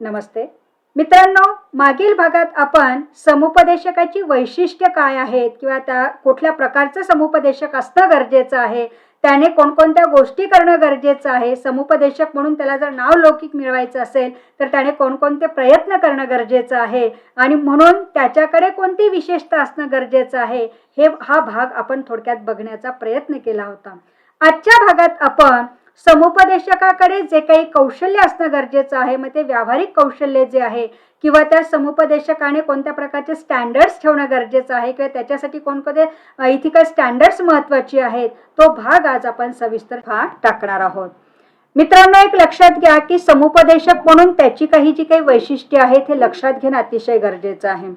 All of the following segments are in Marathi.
नमस्ते मित्रांनो, मागील भागात आपण समुपदेशकाची वैशिष्ट्य काय आहेत किंवा त्या कुठल्या प्रकारचं समुपदेशक असणं गरजेचं आहे, त्याने कोणकोणत्या गोष्टी करणं गरजेचं आहे, समुपदेशक म्हणून त्याला जर नाव लौकिक मिळवायचं असेल तर त्याने कोणकोणते प्रयत्न करणं गरजेचं आहे आणि म्हणून त्याच्याकडे कोणती विशेषता असणं गरजेचं आहे, हा भाग आपण थोडक्यात बघण्याचा प्रयत्न केला होता. आजच्या भागात आपण समुपदेशकाकडे जे काही कौशल्य असणं गरजेचं आहे, मग ते व्यावहारिक कौशल्य जे आहे किंवा त्या समुपदेशकाने कोणत्या प्रकारचे स्टँडर्ड्स ठेवणं गरजेचं आहे किंवा त्याच्यासाठी कोणकोणते इथिकल स्टँडर्ड्स महत्त्वाचे आहेत, तो भाग आज आपण सविस्तर टाकणार आहोत. मित्रांनो, एक लक्षात घ्या की समुपदेशक म्हणून त्याची जी काही वैशिष्ट्ये आहेत हे लक्षात घेणं अतिशय गरजेचं आहे.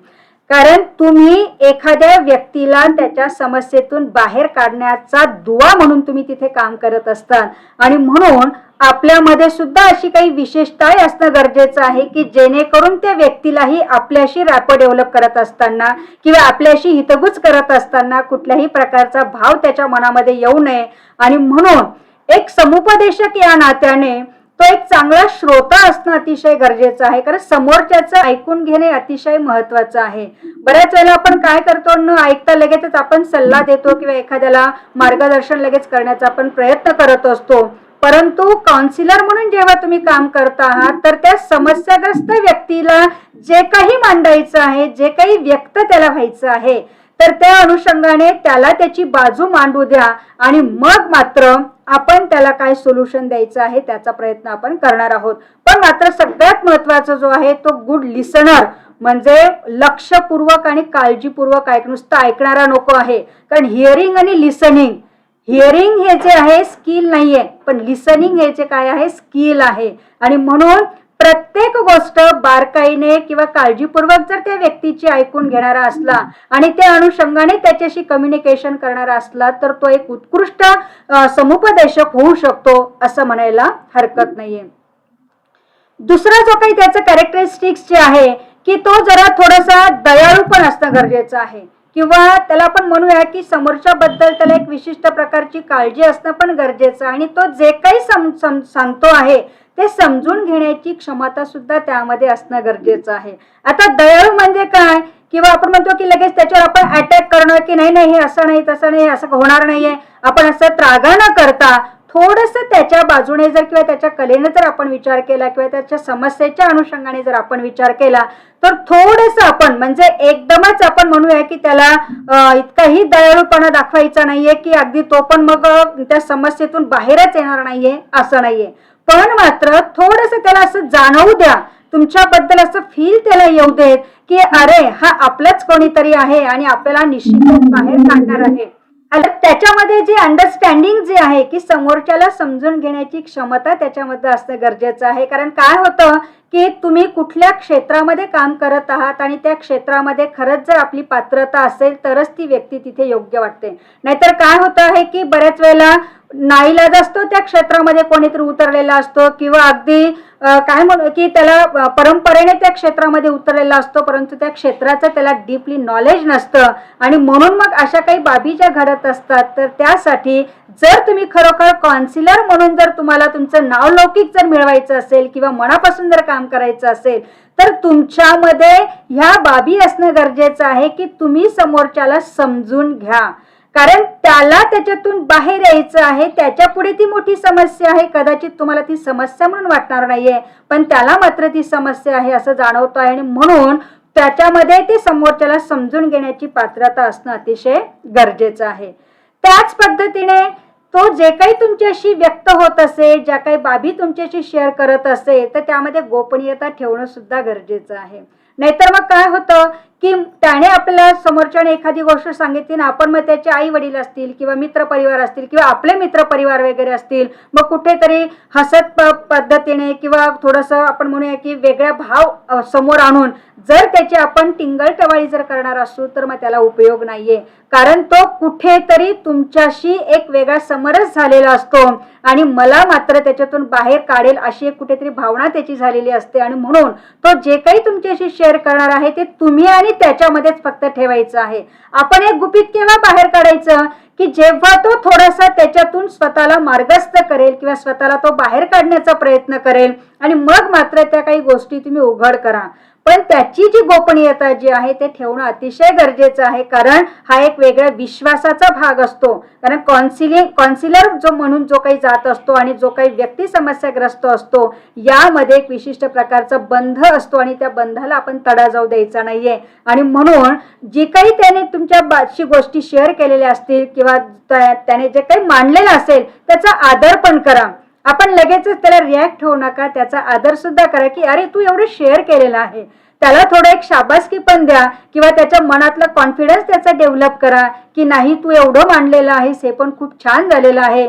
कारण तुम्ही एखाद्या व्यक्तीला त्याच्या समस्येतून बाहेर काढण्याचा दुवा म्हणून तुम्ही तिथे काम करत असतात आणि म्हणून आपल्यामध्ये सुद्धा अशी काही विशेषता असणं गरजेचं आहे की जेणेकरून त्या व्यक्तीलाही आपल्याशी रॅपो डेव्हलप करत असताना किंवा आपल्याशी हितगुज करत असताना कुठल्याही प्रकारचा भाव त्याच्या मनामध्ये येऊ नये. आणि म्हणून एक समुपदेशक या नात्याने तो एक चांगला श्रोता असणं अतिशय गरजेचं आहे. कारण समोरच्याचं ऐकून घेणे अतिशय महत्वाचं आहे. बऱ्याच वेळेला आपण काय करतो, न ऐकता लगेचच आपण सल्ला देतो किंवा एखाद्याला मार्गदर्शन लगेच करण्याचा आपण प्रयत्न करत असतो. परंतु काउन्सिलर म्हणून जेव्हा तुम्ही काम करता आहात तर त्या समस्याग्रस्त व्यक्तीला जे काही मांडायचं आहे, जे काही व्यक्त त्याला व्हायचं आहे, तर त्या अनुषंगाने त्याला त्याची बाजू मांडू द्या आणि मग मात्र आपण त्याला काय सोल्युशन द्यायचं आहे त्याचा प्रयत्न आपण करणार आहोत. पण मात्र सगळ्यात महत्त्वाचा जो आहे तो गुड लिसनर, म्हणजे लक्षपूर्वक आणि काळजीपूर्वक नुसतं ऐकणारा नको आहे. कारण हिअरिंग आणि लिसनिंग, हिअरिंग हे जे आहे स्किल नाहीये, पण लिसनिंग हे जे काय आहे स्किल आहे. आणि म्हणून प्रत्येक गोष्ट बारकाईने किंवा काळजीपूर्वक जर त्या व्यक्तीची ऐकून घेणारा असला आणि त्या अनुषंगाने त्याच्याशी कम्युनिकेशन करणारा असला तर तो एक उत्कृष्ट समुपदेशक होऊ शकतो असं म्हणायला हरकत नाहीये. दुसरा जो काही त्याचं कॅरेक्टरिस्टिक्स जे आहे की तो जरा थोडासा दयाळू पण असणं गरजेचं आहे किंवा त्याला आपण म्हणूया की समोरच्या बद्दल त्याला एक विशिष्ट प्रकारची काळजी असणं पण गरजेचं आणि तो जे काही सांगतो आहे ते समजून घेण्याची क्षमता सुद्धा त्यामध्ये असणं गरजेचं आहे. आता दयाळू म्हणजे काय, किंवा आपण म्हणतो की लगेच त्याच्यावर आपण अटॅक करणं की नाही नाही हे असं नाही तसं नाही, असं होणार नाहीये, आपण असं त्रागा न करता थोडंसं त्याच्या बाजूने जर किंवा त्याच्या कलेने जर आपण विचार केला किंवा त्याच्या समस्येच्या अनुषंगाने जर आपण विचार केला तर थोडंसं आपण म्हणजे एकदमच आपण म्हणूया की त्याला इतकाही दयाळूपणा दाखवायचा नाहीये की अगदी तो पण मग त्या समस्येतून बाहेरच येणार नाहीये असं नाहीये. पण मात्र थोडंसं त्याला असं जाणवू द्या, तुमच्याबद्दल असं फील त्याला येऊ देत की अरे हा आपलंच कोणीतरी आहे आणि आपल्याला निश्चितच बाहेर काढणार आहे. त्याच्यामध्ये जे अंडरस्टँडिंग जे आहे की समोरच्याला समजून घेण्याची क्षमता त्याच्यामध्ये असणं गरजेचं आहे. कारण काय होतं की तुम्ही कुठल्या क्षेत्रामध्ये काम करत आहात आणि त्या क्षेत्रामध्ये खरंच जर आपली पात्रता असेल तरच ती व्यक्ती तिथे योग्य वाटते. नाहीतर काय होतं आहे की बऱ्याच वेळेला नाईलाज असतो त्या क्षेत्रामध्ये कोणीतरी उतरलेला असतो किंवा अगदी काय म्हणू की त्याला परंपरेने त्या क्षेत्रामध्ये उतरलेला असतो, परंतु त्या क्षेत्राचं त्याला डीपली नॉलेज नसतं आणि म्हणून मग अशा काही बाबी ज्या घडत असतात. तर त्यासाठी जर तुम्ही खरोखर काउन्सिलर म्हणून जर तुम्हाला तुमचं नाव लौकिक जर मिळवायचं असेल किंवा मनापासून जर काम करायचं असेल तर तुमच्यामध्ये ह्या बाबी असणं गरजेचं आहे की तुम्ही समोरच्याला समजून घ्या. कारण त्याला त्याच्यातून बाहेर यायचं आहे, त्याच्या पुढे ती मोठी समस्या आहे, कदाचित तुम्हाला ती समस्या म्हणून वाटणार नाहीये पण त्याला मात्र ती समस्या आहे असं जाणवतं आहे आणि म्हणून त्याच्यामध्ये ते समोरच्याला समजून घेण्याची पात्रता असणं अतिशय गरजेचं आहे. त्याच पद्धतीने तो जे काही तुमच्याशी व्यक्त होत असेल, ज्या काही बाबी तुमच्याशी शेअर करत असेल तर त्यामध्ये गोपनीयता ठेवणं सुद्धा गरजेचं आहे. नाहीतर मग काय होतं की त्याने आपल्याला समोरच्याने एखादी गोष्ट सांगितली ना, आपण मग त्याचे आई वडील असतील किंवा मित्रपरिवार असतील किंवा आपले मित्रपरिवार वगैरे असतील, मग कुठेतरी हसत पद्धतीने किंवा थोडंसं आपण म्हणूया की वेगळा भाव समोर आणून जर त्याची आपण टिंगलटवाळी जर करणार असू तर मग त्याला उपयोग नाहीये. कारण तो कुठेतरी तुमच्याशी एक वेगळा समरस झालेला असतो आणि मला मात्र त्याच्यातून बाहेर काढेल अशी एक कुठेतरी भावना त्याची झालेली असते आणि म्हणून तो जे काही तुमच्याशी शेअर करणार आहे ते तुम्ही आणि त्याच्यामध्येच फक्त ठेवायचं आहे. आपण एक गुपित केव्हा बाहेर काढायचं की जेव्हा तो थोडासा त्याच्यातून स्वतःला मार्गस्थ करेल किंवा स्वतःला तो बाहेर काढण्याचा प्रयत्न करेल आणि मग मात्र त्या काही गोष्टी तुम्ही उघड करा. पण त्याची जी गोपनीयता जी आहे ते ठेवणं अतिशय गरजेचं आहे, कारण हा एक वेगळ्या विश्वासाचा भाग असतो. कारण कॉन्सिलर जो म्हणून जो काही जात असतो आणि जो काही व्यक्ती समस्याग्रस्त असतो यामध्ये एक विशिष्ट प्रकारचा बंध असतो आणि त्या बंधाला आपण तडा जाऊ द्यायचा नाहीये. आणि म्हणून जी काही त्याने तुमच्या गोष्टी शेअर केलेल्या असतील किंवा त्याने जे काही मांडलेलं असेल त्याचा आदर पण करा. आपण लगेचच त्याला रिॲक्ट होऊ नका, त्याचा आदर सुद्धा करा की अरे तू एवढं शेअर केलेलं आहे. त्याला थोडं एक शाबासकी पण द्या किंवा त्याच्या मनातला कॉन्फिडन्स त्याचा डेव्हलप करा की नाही तू एवढं मांडलेलं आहेस, हे पण खूप छान झालेलं आहे.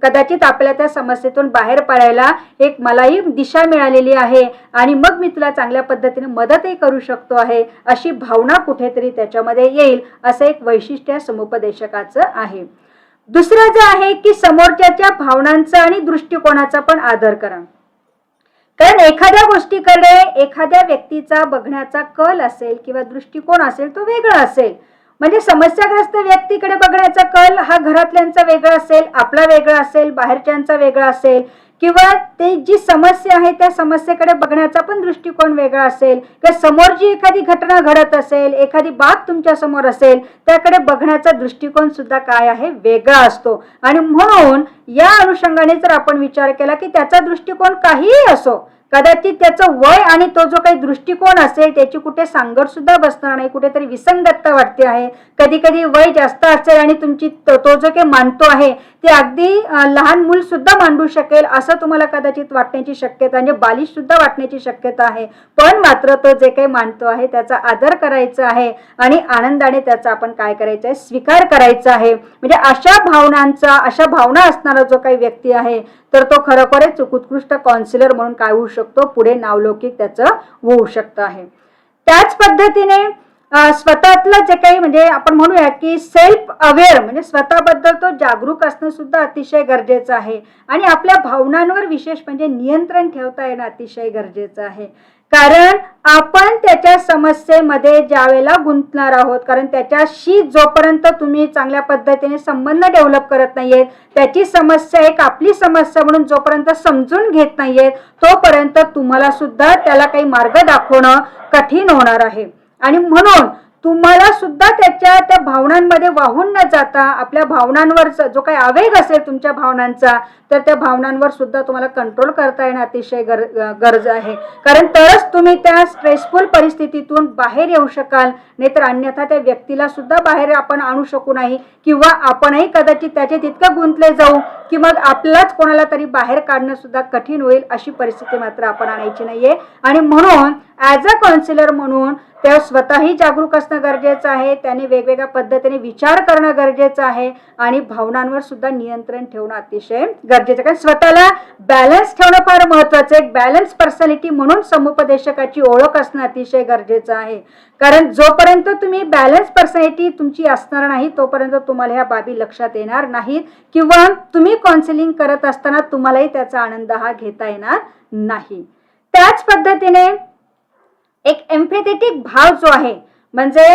कदाचित आपल्या त्या समस्येतून बाहेर पडायला एक मलाही दिशा मिळालेली आहे आणि मग मी तुला चांगल्या पद्धतीने मदतही करू शकतो आहे, अशी भावना कुठेतरी त्याच्यामध्ये येईल. असं एक वैशिष्ट्य समुपदेशकाचं आहे. दुसरं जे आहे की समोरच्याच्या भावनांचा आणि दृष्टिकोनाचा पण आदर करा. कारण एखाद्या गोष्टीकडे एखाद्या व्यक्तीचा बघण्याचा कल असेल किंवा दृष्टिकोन असेल तो वेगळा असेल. म्हणजे समस्याग्रस्त व्यक्तीकडे बघण्याचा कल हा घरातल्यांचा वेगळा असेल, आपला वेगळा असेल, बाहेरच्यांचा वेगळा असेल किंवा ते जी समस्या आहे त्या समस्येकडे बघण्याचा पण दृष्टिकोन वेगळा असेल किंवा समोर जी एखादी घटना घडत असेल, एखादी बाब तुमच्या समोर असेल त्याकडे बघण्याचा दृष्टिकोन सुद्धा काय आहे वेगळा असतो. आणि म्हणून या अनुषंगाने जर आपण विचार केला की त्याचा दृष्टिकोन काहीही असो, कदाचित त्याचं वय आणि तो जो काही दृष्टिकोन असेल त्याची कुठे सांगड सुद्धा बसणार नाही, कुठेतरी विसंगतता वाटते आहे. कधी कधी वय जास्त असेल आणि तुमची तो जो काही मांडतो आहे ते अगदी लहान मूल सुद्धा मांडू शकेल असं तुम्हाला कदाचित वाटण्याची शक्यता, म्हणजे बालिश सुद्धा वाटण्याची शक्यता आहे. पण मात्र तो जे काही मांडतो आहे त्याचा आदर करायचा आहे आणि आनंदाने त्याचा आपण काय करायचं आहे स्वीकार करायचा आहे. म्हणजे अशा भावना असणारा जो काही व्यक्ती आहे तर तो खरोखरच उत्कृष्ट काउन्सिलर म्हणून काय होऊ शकतो, पुढे नावलौकिक त्याचं होऊ शकतं आहे. त्याच पद्धतीने स्वतःतलं जे काही म्हणजे आपण म्हणूया की सेल्फ अवेअर म्हणजे स्वतःबद्दल तो जागरूक असणं सुद्धा अतिशय गरजेचं आहे. आणि आपल्या भावनांवर विशेष म्हणजे नियंत्रण ठेवता येणं अतिशय गरजेचं आहे. कारण आपण त्याच्या समस्येमध्ये ज्यावेळेला गुंतणार आहोत, कारण त्याच्याशी जोपर्यंत तुम्ही चांगल्या पद्धतीने संबंध डेव्हलप करत नाहीयेत, त्याची समस्या एक आपली समस्या म्हणून जोपर्यंत समजून घेत नाहीयेत तोपर्यंत तुम्हाला सुद्धा त्याला काही मार्ग दाखवणं कठीण होणार आहे. आणि म्हणून तुम्हाला सुद्धा त्या भावनांमध्ये वाहून न जाता आपल्या भावनांवर जो काही आवेग असेल तुमच्या भावनांचा तर त्या भावनांवर सुद्धा तुम्हाला कंट्रोल करता येणं अतिशय गरज आहे. कारण तरच तुम्ही त्या स्ट्रेसफुल परिस्थितीतून बाहेर येऊ शकाल, नाहीतर अन्यथा त्या व्यक्तीला सुद्धा बाहेर आपण आणू शकू नाही किंवा आपणही कदाचित त्याचे तितकं गुंतले जाऊ की मग आपल्यालाच कोणाला तरी बाहेर काढणं सुद्धा कठीण होईल. अशी परिस्थिती मात्र आपण आणायची नाहीये. आणि म्हणून ॲज अ काउन्सिलर म्हणून त्या स्वतःही जागरूक असणं गरजेचं आहे, त्याने वेगवेगळ्या पद्धतीने विचार करणं गरजेचं आहे आणि भावनांवर सुद्धा नियंत्रण ठेवणं अतिशय गरजेचं. कारण स्वतःला बॅलन्स ठेवणं फार महत्वाचं आहे. बॅलन्स पर्सनॅलिटी म्हणून समुपदेशकाची ओळख असणं अतिशय गरजेचं आहे. कारण जोपर्यंत तुम्ही बॅलन्स पर्सनॅलिटी तुमची असणार नाही तोपर्यंत तुम्हाला ह्या बाबी लक्षात येणार नाहीत किंवा तुम्ही काउन्सिलिंग करत असताना तुम्हालाही त्याचा आनंद हा घेता येणार नाही. त्याच पद्धतीने एक एम्पॅथेटिक भाव जो आहे म्हणजे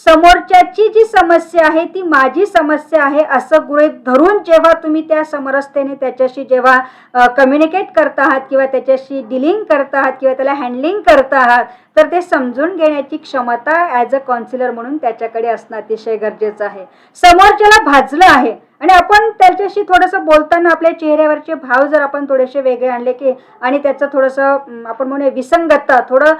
समोरच्याची जी समस्या आहे ती माझी समस्या आहे असं गृहीत धरून जेव्हा तुम्ही त्या समरसतेने त्याच्याशी जेव्हा कम्युनिकेट करत आहात किंवा त्याच्याशी डिलिंग करत आहात किंवा त्याला हँडलिंग करत आहात तर ते समजून घेण्याची क्षमता ॲज अ काउन्सिलर म्हणून त्याच्याकडे असणं अतिशय गरजेचं आहे. समोरच्याला भाजलं आहे आणि आपण त्याच्याशी थोडंसं बोलताना आपल्या चेहऱ्यावरचे भाव जर आपण थोडेसे वेगळे आणले की आणि त्याचं थोडंसं आपण म्हणूया विसंगतता थोडं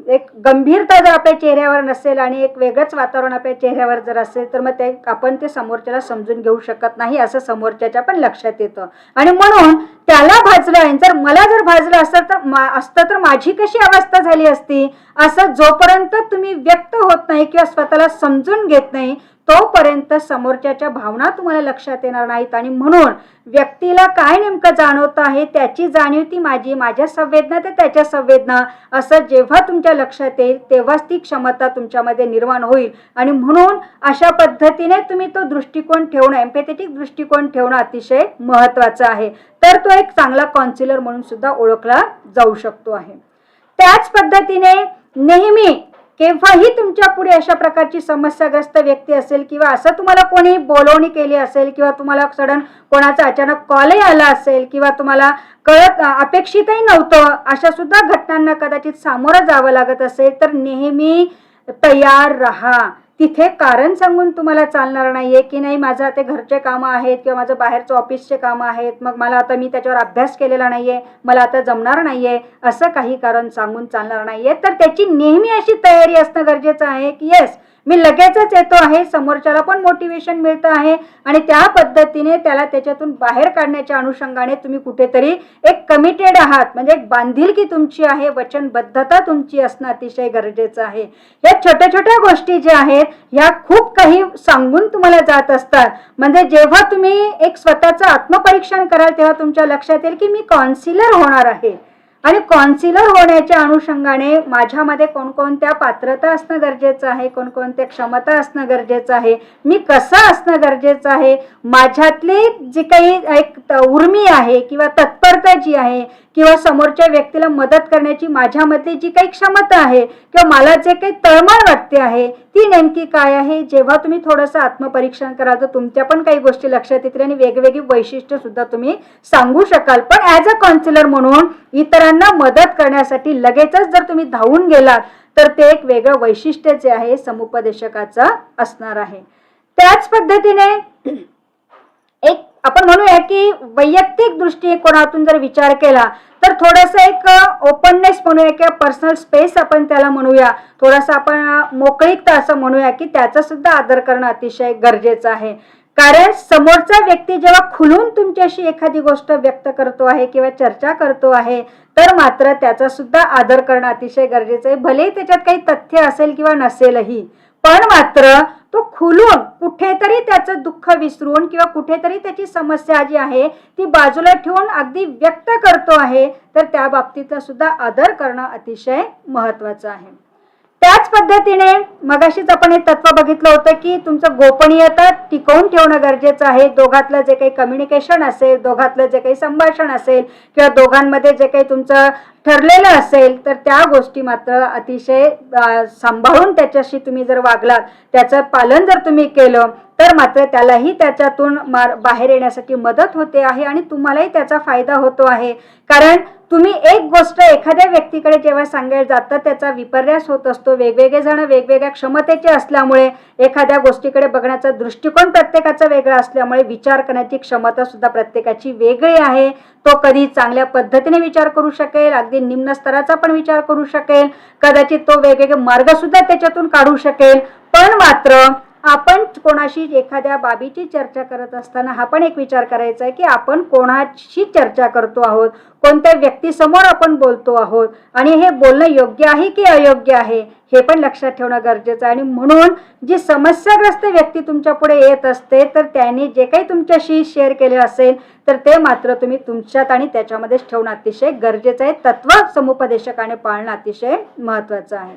एक गंभीरता जर आपल्या चेहऱ्यावर नसेल आणि एक वेगळंच वातावरण आपल्या चेहऱ्यावर जर असेल तर मग आपण ते समोरच्याला समजून घेऊ शकत नाही असं समोरच्याच्या पण लक्षात येतं. आणि म्हणून त्याला भाजलं आहे, जर मला जर भाजलं असतं तर माझी कशी अवस्था झाली असती असं जोपर्यंत तुम्ही व्यक्त होत नाही किंवा स्वतःला समजून घेत नाही तोपर्यंत समोरच्याच्या भावना तुम्हाला लक्षात येणार नाहीत. आणि म्हणून व्यक्तीला काय नेमकं जाणवतं आहे त्याची जाणीव ती माझ्या संवेदना ते त्याच्या संवेदना असं जेव्हा तुमच्या लक्षात येईल तेव्हाच ती क्षमता तुमच्यामध्ये निर्माण होईल. आणि म्हणून अशा पद्धतीने तुम्ही तो दृष्टिकोन ठेवणं एम्पॅथेटिक दृष्टिकोन ठेवणं अतिशय महत्त्वाचं आहे. तर तो एक चांगला काउन्सिलर म्हणून सुद्धा ओळखला जाऊ शकतो आहे. त्याच पद्धतीने नेहमी केव्हाही तुमच्या पुढे अशा प्रकारची समस्याग्रस्त व्यक्ती असेल किंवा असं तुम्हाला कोणी बोलवणी केली असेल किंवा तुम्हाला सडन कोणाचा अचानक कॉलही आला असेल किंवा तुम्हाला कळत अपेक्षितही नव्हतं, अशा सुद्धा घटनांना कदाचित सामोरं जावं लागत असेल, तर नेहमी तयार राहा. तिथे कारण सांगून तुम्हाला चालणार नाहीये की नाही माझं आता घरचे कामं आहेत किंवा माझं बाहेरचं ऑफिसचे कामं आहेत, मग मला आता मी त्याच्यावर अभ्यास केलेला नाहीये, मला आता जमणार नाहीये, असं काही कारण सांगून चालणार नाहीये. तर त्याची नेहमी अशी तयारी असणं गरजेचं आहे की येस मी लगेचच येतो आहे, समोरच्याला पण मोटिवेशन मिळतं आहे आणि त्या पद्धतीने त्याला त्याच्यातून बाहेर काढण्याच्या अनुषंगाने तुम्ही कुठेतरी एक कमिटेड आहात, म्हणजे एक बांधिलकी तुमची आहे, वचनबद्धता तुमची असणं अतिशय गरजेचं आहे. या छोट्या छोट्या गोष्टी ज्या आहेत ह्या खूप काही सांगून तुम्हाला जात असतात. म्हणजे जेव्हा तुम्ही एक स्वतःचं आत्मपरीक्षण कराल तेव्हा तुमच्या लक्षात येईल की मी काउन्सिलर होणार आहे आणि काउन्सिलर होण्याच्या अनुषंगाने माझ्यामध्ये कोणकोणत्या पात्रता असणं गरजेचं आहे, कोणकोणत्या क्षमता असणं गरजेचं आहे, मी कसं असणं गरजेचं आहे, माझ्यातली जी काही एक उर्मी आहे किंवा तत्परता जी आहे किंवा समोरच्या व्यक्तीला मदत करण्याची माझ्यामधली जी काही क्षमता आहे किंवा मला जे काही तळमळ वाटते आहे ती नेमकी काय आहे. जेव्हा तुम्ही थोडंसं आत्मपरीक्षण कराल तर तुमच्या पण काही गोष्टी लक्षात येतील आणि वेगवेगळी वैशिष्ट्य सुद्धा तुम्ही सांगू शकाल. पण ॲज अ काउन्सिलर म्हणून इतरांना मदत करण्यासाठी लगेचच जर तुम्ही धावून गेलात तर ते एक वेगळं वैशिष्ट्य जे आहे समुपदेशकाचं असणार आहे. त्याच पद्धतीने एक आपण म्हणूया की वैयक्तिक दृष्टिकोनातून जर विचार केला तर थोडंसं एक ओपननेस म्हणूया किंवा पर्सनल स्पेस आपण त्याला म्हणूया, थोडंसं आपण मोकळीकता असं म्हणूया की त्याचा सुद्धा आदर करणं अतिशय गरजेचं आहे. कारण समोरचा व्यक्ती जेव्हा खुलून तुमच्याशी एखादी गोष्ट व्यक्त करतो आहे किंवा चर्चा करतो आहे तर मात्र त्याचा सुद्धा आदर करणं अतिशय गरजेचं आहे. भले त्याच्यात काही तथ्य असेल किंवा नसेलही, पण मात्र तो खुलून कुठेतरी त्याचं दुःख विसरून किंवा कुठेतरी त्याची समस्या जी आहे ती बाजूला ठेवून अगदी व्यक्त करतो आहे, तर त्या बाबतीतला सुद्धा आदर करणं अतिशय महत्त्वाचं आहे. त्याच पद्धतीने मगाशीच आपण हे तत्व बघितलं होतं की तुमचं गोपनीयता टिकवून ठेवणं गरजेचं आहे. दोघातलं जे काही कम्युनिकेशन असेल, दोघातलं जे काही संभाषण असेल किंवा दोघांमध्ये जे काही तुमचं ठरलेलं असेल तर त्या गोष्टी मात्र अतिशय सांभाळून त्याच्याशी तुम्ही जर वागलात, त्याचं पालन जर तुम्ही केलं तर मात्र त्यालाही त्याच्यातून बाहेर येण्यासाठी मदत होते आहे आणि तुम्हालाही त्याचा फायदा होतो आहे. कारण तुम्ही एक गोष्ट एखाद्या व्यक्तीकडे जेव्हा सांगायला जाता त्याचा विपर्यास होत असतो. वेगवेगळे जण वेगवेगळ्या क्षमतेचे असल्यामुळे एखाद्या गोष्टीकडे बघण्याचा दृष्टिकोन प्रत्येकाचा वेगळा असल्यामुळे विचार करण्याची क्षमता सुद्धा प्रत्येकाची वेगळी आहे. तो कधी चांगल्या पद्धतीने विचार करू शकेल, अगदी निम्न स्तराचा पण विचार करू शकेल, कदाचित तो वेगवेगळे मार्ग सुद्धा त्याच्यातून काढू शकेल. पण मात्र आपण कोणाशी एखाद्या बाबीची चर्चा करत असताना हा पण एक विचार करायचा आहे की आपण कोणाशी चर्चा करतो आहोत, कोणत्या व्यक्तीसमोर आपण बोलतो आहोत आणि हे बोलणं योग्य आहे की अयोग्य आहे हे पण लक्षात ठेवणं गरजेचं आहे. आणि म्हणून जी समस्याग्रस्त व्यक्ती तुमच्या पुढे येत असते तर त्याने जे काही तुमच्याशी शेअर केले असेल तर ते मात्र तुम्ही तुमच्यात आणि त्याच्यामध्येच ठेवणं अतिशय गरजेचं आहे. तत्व समुपदेशकाने पाळणं अतिशय महत्त्वाचं आहे.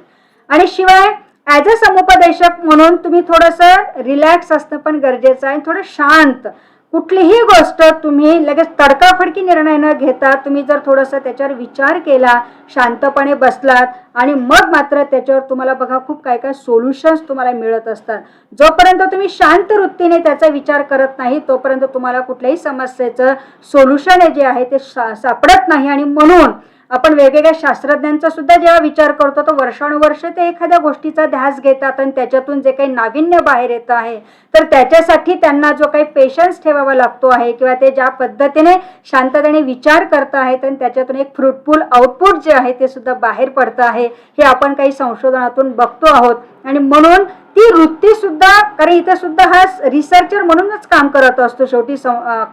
आणि शिवाय ॲज अ समुपदेशक म्हणून तुम्ही थोडंसं रिलॅक्स असणं पण गरजेचं आहे. थोडं शांत, कुठलीही गोष्ट तुम्ही लगेच तडकाफडकी निर्णय न घेता तुम्ही जर थोडंसं त्याच्यावर विचार केला, शांतपणे बसलात आणि मग मात्र त्याच्यावर तुम्हाला बघा खूप काय काय सोल्युशन्स तुम्हाला मिळत असतात. जोपर्यंत तुम्ही शांत वृत्तीने त्याचा विचार करत नाही तोपर्यंत तुम्हाला कुठल्याही समस्येचं सोल्युशन जे आहे ते सापडत नाही. आणि म्हणून आपण वेगवेगळ्या शास्त्रज्ञांचा सुद्धा जेव्हा विचार करतो तर वर्षानुवर्ष ते एखाद्या गोष्टीचा ध्यास घेतात आणि त्याच्यातून जे काही नाविन्य बाहेर येतं आहे तर त्याच्यासाठी त्यांना जो काही पेशन्स ठेवावा लागतो आहे किंवा ते ज्या पद्धतीने शांततेने विचार करत आहेत आणि त्याच्यातून एक फ्रुटफुल आउटपुट जे आहे ते सुद्धा बाहेर पडतं आहे हे आपण काही संशोधनातून बघतो आहोत. आणि म्हणून ती वृत्ती सुद्धा, कारण इथं सुद्धा हा रिसर्चर म्हणूनच काम करत असतो शेवटी,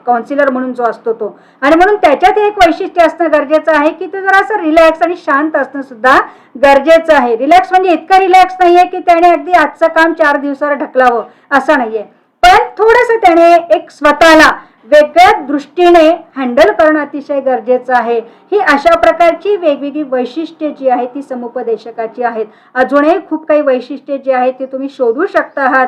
काउन्सिलर म्हणून जो असतो तो. आणि म्हणून त्याच्यात एक वैशिष्ट्य असणं गरजेचं आहे की ते जरासं रिलॅक्स आणि शांत असणं सुद्धा गरजेचं आहे. रिलॅक्स म्हणजे इतकं रिलॅक्स नाहीये की त्याने अगदी आजचं काम 4 दिवसावर ढकलावं असं नाहीये, पण थोडंसं त्याने एक स्वतःला वेगळ्या दृष्टीने हँडल करणं अतिशय गरजेचं आहे. ही अशा प्रकारची वेगवेगळी वैशिष्ट्ये जी आहेत ती समुपदेशकाची आहेत. अजूनही खूप काही वैशिष्ट्ये जी आहेत ती तुम्ही शोधू शकता आहात,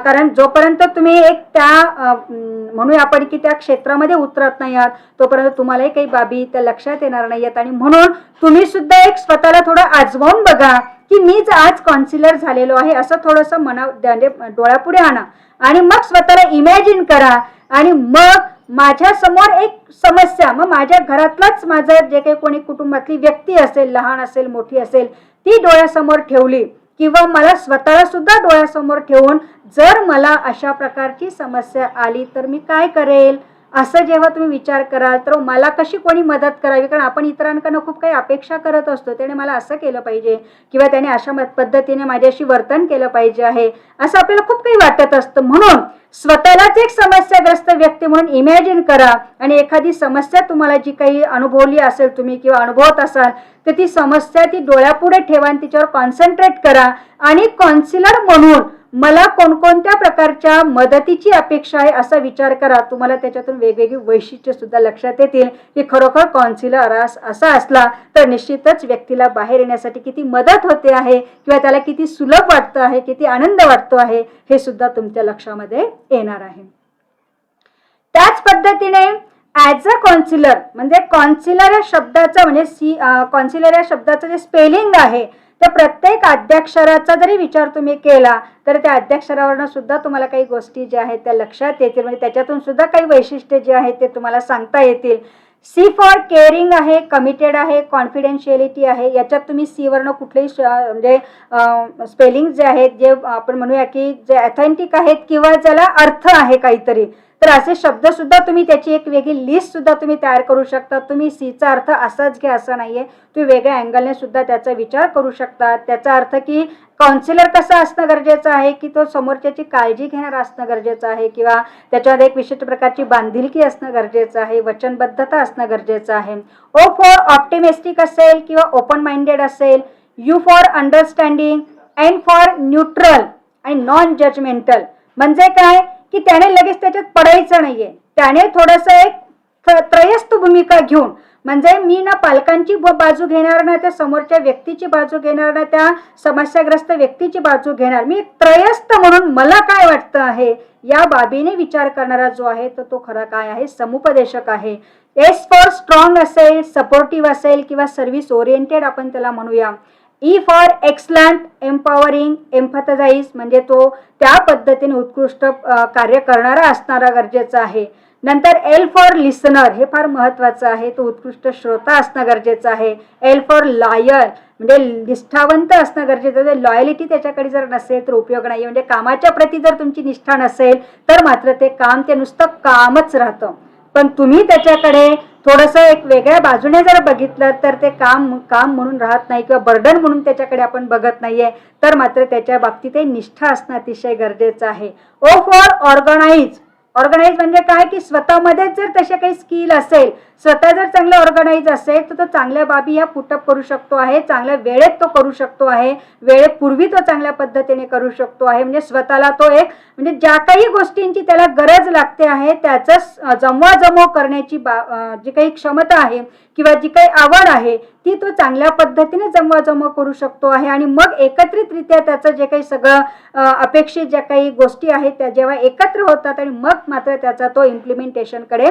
कारण जोपर्यंत तुम्ही एक त्या म्हणूया आपण की त्या क्षेत्रामध्ये उतरत नाही आहात तोपर्यंत तुम्हालाही काही बाबी त्या लक्षात येणार नाही आहेत. आणि म्हणून तुम्ही सुद्धा एक स्वतःला थोडं आजमावून बघा की मीच आज काउन्सिलर झालेलो आहे असं थोडंसं म्हणजे डोळ्यापुढे आणा आणि मग स्वतःला इमॅजिन करा आणि मग माझ्या समोर एक समस्या, मग माझ्या घरातलाच माझं जे काही कोणी कुटुंबातली व्यक्ती असेल, लहान असेल मोठी असेल, ती डोळ्यासमोर ठेवली किंवा मला स्वतःला सुद्धा डोळ्यासमोर ठेवून जर मला अशा प्रकारची समस्या आली तर मी काय करेल असं जेव्हा तुम्ही विचार कराल तर मला कशी कोणी मदत करावी, कारण आपण इतरांकडनं खूप काही अपेक्षा करत असतो, त्याने मला असं केलं पाहिजे किंवा त्याने अशा पद्धतीने माझ्याशी वर्तन केलं पाहिजे आहे असं आपल्याला खूप काही वाटत असतं. म्हणून स्वतःलाच एक समस्याग्रस्त व्यक्ती म्हणून इमॅजिन करा आणि एखादी समस्या तुम्हाला जी काही अनुभवली असेल तुम्ही किंवा अनुभवत असाल तर ती समस्या ती डोळ्यापुढे ठेवा आणि तिच्यावर कॉन्सन्ट्रेट करा आणि काउन्सिलर म्हणून मला कोणकोणत्या प्रकारच्या मदतीची अपेक्षा आहे असा विचार करा. तुम्हाला त्याच्यातून वेगवेगळी वैशिष्ट्य सुद्धा लक्षात येतील की खरोखर काउन्सिलर असा असला तर निश्चितच व्यक्तीला बाहेर येण्यासाठी किती मदत होते आहे किंवा त्याला किती सुलभ वाटतं आहे, किती आनंद वाटतो आहे हे सुद्धा तुमच्या लक्षामध्ये येणार आहे. त्याच पद्धतीने ॲज अ काउन्सिलर म्हणजे काउन्सिलर या शब्दाचं म्हणजे काउन्सिलर या शब्दाचं जे स्पेलिंग आहे त्या प्रत्येक अद्याक्षराचा जरी विचार तुम्ही केला तर त्या अद्याक्षरावरनं सुद्धा तुम्हाला काही गोष्टी ज्या आहेत त्या लक्षात येतील, म्हणजे त्याच्यातून सुद्धा काही वैशिष्ट्ये जे आहेत ते तुम्हाला सांगता येतील. सी फॉर केअरिंग आहे, कमिटेड आहे, कॉन्फिडेन्शियलिटी आहे. याच्यात तुम्ही सी वरनं कुठलेही म्हणजे स्पेलिंग जे आहेत जे आपण म्हणूया की जे ऑथेंटिक आहेत किंवा ज्याला अर्थ आहे काहीतरी, तर असे शब्द सुद्धा तुम्ही त्याची एक वेगळी लिस्ट सुद्धा तुम्ही तयार करू शकता. तुम्ही सीचा अर्थ असाच घ्या असं नाहीये, तुम्ही वेगळ्या अँगलने सुद्धा त्याचा विचार करू शकता. त्याचा अर्थ की काउन्सिलर कसा असणं गरजेचं आहे की तो समोरच्याची काळजी घेणारा असणं गरजेचं आहे किंवा त्याच्यामध्ये एक विशिष्ट प्रकारची बांधिलकी असणं गरजेचं आहे, वचनबद्धता असणं गरजेचं आहे. ओ फॉर ऑप्टिमिस्टिक असेल किंवा ओपन माइंडेड असेल. U for understanding. N for neutral आणि नॉन जजमेंटल. म्हणजे काय की त्याने लगेच त्याच्यात पडायचं नाहीये, त्याने थोडंसं एक त्रयस्थ भूमिका घेऊन म्हणजे मी ना पालकांची बाजू घेणार ना त्या समोरच्या व्यक्तीची बाजू घेणार ना त्या समस्याग्रस्त व्यक्तीची बाजू घेणार, मी त्रयस्थ म्हणून मला काय वाटतं आहे या बाबीने विचार करणारा जो आहे तो खरा काय आहे समुपदेशक आहे. एस फॉर स्ट्रॉंग असेल, सपोर्टिव्ह असेल किंवा सर्व्हिस ओरिएंटेड आपण त्याला म्हणूया. E for excellent, empowering, empathise म्हणजे तो त्या पद्धतीने उत्कृष्ट कार्य करणारा असणारा गरजेचा आहे. नंतर एल फॉर लिसनर, हे फार महत्त्वाचं आहे, तो उत्कृष्ट श्रोता असणं गरजेचं आहे. एल फॉर लॉयल म्हणजे निष्ठावंत असणं गरजेचं आहे. लॉयलिटी त्याच्याकडे जर नसेल तर उपयोग नाही, म्हणजे कामाच्या प्रती जर तुमची निष्ठा नसेल तर मात्र ते काम ते नुसतं कामच राहतं. पण तुम्ही त्याच्याकडे थोडंसं एक वेगळ्या बाजूने जर बघितलं तर ते काम म्हणून राहत नाही किंवा बर्डन म्हणून त्याच्याकडे आपण बघत नाहीये, तर मात्र त्याच्या बाबतीत निष्ठा असणं अतिशय गरजेचं आहे. O for organise. ऑर्गनाइज म्हणजे काय की स्वतःमध्येच जर तसे काही स्किल असेल, स्वतः जर चांगलं ऑर्गनाइज असेल तर तो चांगल्या बाबी ह्या पुटअप करू शकतो आहे, चांगल्या वेळेत तो करू शकतो आहे, वेळेपूर्वी तो चांगल्या पद्धतीने करू शकतो आहे. म्हणजे स्वतःला तो एक म्हणजे ज्या काही गोष्टींची त्याला गरज लागते आहे त्याचं जमवाजमव करण्याची जी काही क्षमता आहे किंवा जी काही आवड आहे ती तो चांगल्या पद्धतीने जमवाजमव करू शकतो आहे. आणि मग एकत्रितरित्या त्याचं जे काही सगळं अपेक्षित ज्या काही गोष्टी आहेत त्या जेव्हा एकत्र होतात आणि मग मात्र त्याचा तो इम्प्लिमेंटेशनकडे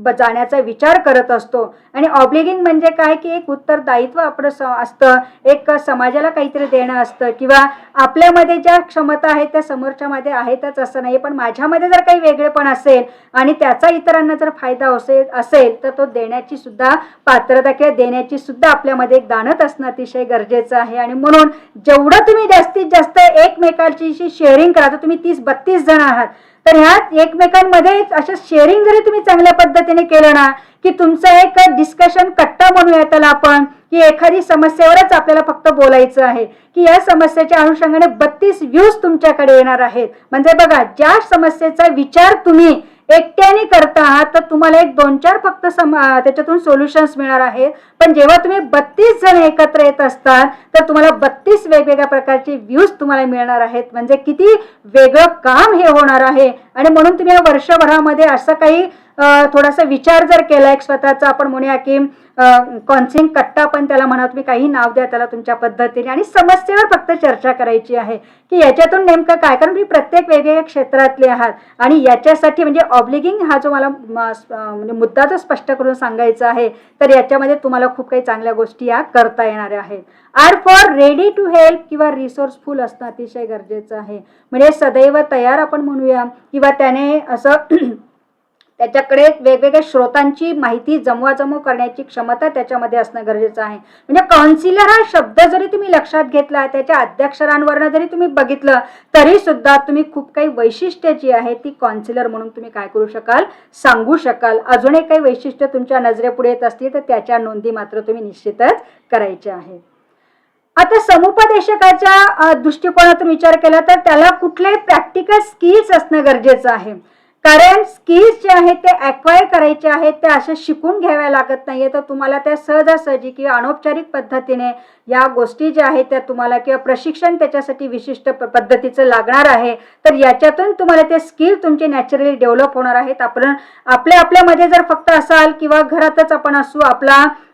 जाण्याचा विचार करत असतो. आणि ऑब्लिगिंग म्हणजे काय की एक उत्तरदायित्व आपलं असतं, एक समाजाला काहीतरी देणं असतं किंवा आपल्यामध्ये ज्या क्षमता आहेत त्या समोरच्यामध्ये आहेतच असं नाही, पण माझ्यामध्ये जर काही वेगळेपण असेल आणि त्याचा इतरांना जर फायदा असेल तर तो देण्याची सुद्धा पात्रता किंवा देण्याची सुद्धा आपल्यामध्ये एक जाणत असणं अतिशय गरजेचं आहे. आणि म्हणून जेवढं तुम्ही जास्तीत जास्त एकमेकांची शेअरिंग करा, तर तुम्ही 30-32 जण आहात तर ह्यात एकमेकांमध्ये अशा शेअरिंग जरी तुम्ही चांगल्या पद्धतीने केलं ना की तुमचं एक डिस्कशन कट्टा म्हणूया त्याला आपण, की एखादी समस्येवरच आपल्याला फक्त बोलायचं आहे की या समस्येच्या अनुषंगाने 32 व्ह्यूज तुमच्याकडे येणार आहेत. म्हणजे बघा ज्या समस्येचा विचार तुम्ही एकट्याने करता आहात तर तुम्हाला एक 2-4 फक्त त्याच्यातून सोल्युशन्स मिळणार आहेत, पण जेव्हा तुम्ही 32 जण एकत्र येत असतात तर तुम्हाला 32 वेगवेगळ्या प्रकारचे व्ह्यूज तुम्हाला मिळणार आहेत. म्हणजे किती वेगळं काम हे होणार आहे. आणि म्हणून तुम्ही या वर्षभरामध्ये असं काही थोडासा विचार जर केला, एक स्वतःचा आपण म्हणूया की कॉन्सिंग कट्टा पण त्याला म्हणा, तुम्ही काही नाव द्या त्याला तुमच्या पद्धतीने, आणि समस्येवर फक्त चर्चा करायची आहे की याच्यातून नेमकं काय, कारण तुम्ही प्रत्येक वेगवेगळ्या क्षेत्रातले आहात आणि याच्यासाठी म्हणजे ऑब्लिगिंग हा जो मला म्हणजे मुद्दा जो स्पष्ट करून सांगायचा आहे, तर याच्यामध्ये तुम्हाला खूप काही चांगल्या गोष्टी या करता येणाऱ्या आहेत. R for ready to help किंवा रिसोर्सफुल असणं अतिशय गरजेचं आहे. म्हणजे सदैव तयार आपण म्हणूया, किंवा त्याने असं त्याच्याकडे वेगवेगळ्या स्रोतांची माहिती जमवाजमव करण्याची क्षमता त्याच्यामध्ये असणं गरजेचं आहे. म्हणजे काउन्सिलर हा शब्द जरी तुम्ही लक्षात घेतला, त्याच्या अद्याक्षरांवरनं जरी तुम्ही बघितलं, तरी सुद्धा तुम्ही खूप काही वैशिष्ट्य जी आहे ती काउन्सिलर म्हणून तुम्ही काय करू शकाल, सांगू शकाल. अजून एक काही वैशिष्ट्य तुमच्या नजरेपुढे येत असतील तर त्याच्या नोंदी मात्र तुम्ही निश्चितच करायच्या आहेत. आता समुपदेशकाच्या दृष्टिकोनातून विचार केला तर त्याला कुठले प्रॅक्टिकल स्किल्स असणं गरजेचं आहे. कारण स्किल्स जे आहेत ते ॲक्वायर करायचे आहेत, ते अशा शिकून घ्याव्या लागत नाहीये, तर तुम्हाला त्या सहजासहजी किंवा अनौपचारिक पद्धतीने या गोष्टी ज्या आहेत त्या तुम्हाला, किंवा प्रशिक्षण त्याच्यासाठी विशिष्ट पद्धतीचं लागणार आहे, तर याच्यातून तुम्हाला ते स्किल तुमचे नॅचरली डेव्हलप होणार आहेत. आपण आपल्यामध्ये जर फक्त असाल किंवा घरातच आपण असू,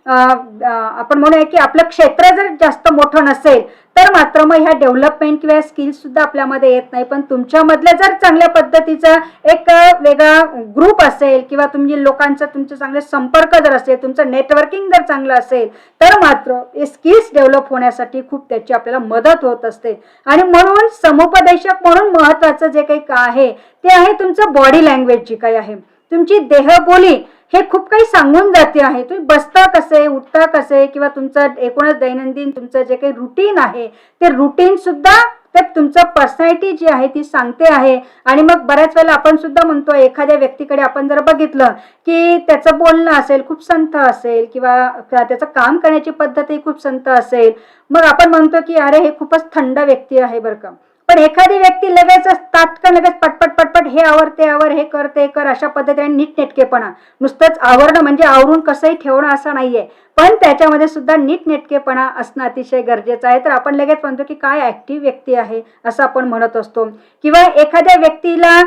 आपण म्हणूया की आपलं क्षेत्र जर जास्त मोठं नसेल तर मात्र मग ह्या डेव्हलपमेंट किंवा स्किल्स सुद्धा आपल्यामध्ये येत नाही. पण तुमच्यामधलं जर चांगल्या पद्धतीचा एक वेगळा ग्रुप असेल किंवा तुम्ही लोकांचा तुमचे चांगले संपर्क जर असेल, तुमचं नेटवर्किंग जर चांगलं असेल, तर मात्र हे स्किल्स डेव्हलप होण्यासाठी खूप त्याची आपल्याला मदत होत असते. आणि म्हणून समुपदेशक म्हणून महत्वाचं जे काही आहे ते आहे तुमचं बॉडी लँग्वेज जी काही आहे, तुमची देहबोली, हे खूप काही सांगून जाते आहे. तुम्ही बसता कसे, उठता कसे, किंवा तुमचं एकूणच दैनंदिन तुमचं जे काही रुटीन आहे ते रुटीन सुद्धा ते तुमचं पर्सनॅलिटी जी आहे ती सांगते आहे. आणि मग बऱ्याच वेळेला आपण सुद्धा म्हणतो, एखाद्या व्यक्तीकडे आपण जर बघितलं की त्याचं बोलणं असेल खूप संथ असेल, किंवा त्याचं काम करण्याची पद्धती खूप संथ असेल, मग आपण म्हणतो की अरे हे खूपच थंड व्यक्ती आहे बरं का. पण एखादी व्यक्ती लगेच तात्काळ लगेच पटपट पटपट हे आवर ते आवर, हे कर ते कर, अशा पद्धतीने नीटनेटकेपणा, नुसतंच आवरणं म्हणजे आवरून कसंही ठेवणं असं नाहीये, पण त्याच्यामध्ये सुद्धा नीटनेटकेपणा असणं अतिशय गरजेचं आहे. तर आपण लगेच म्हणतो की काय ऍक्टिव्ह व्यक्ती आहे असं आपण म्हणत असतो. किंवा एखाद्या व्यक्तीला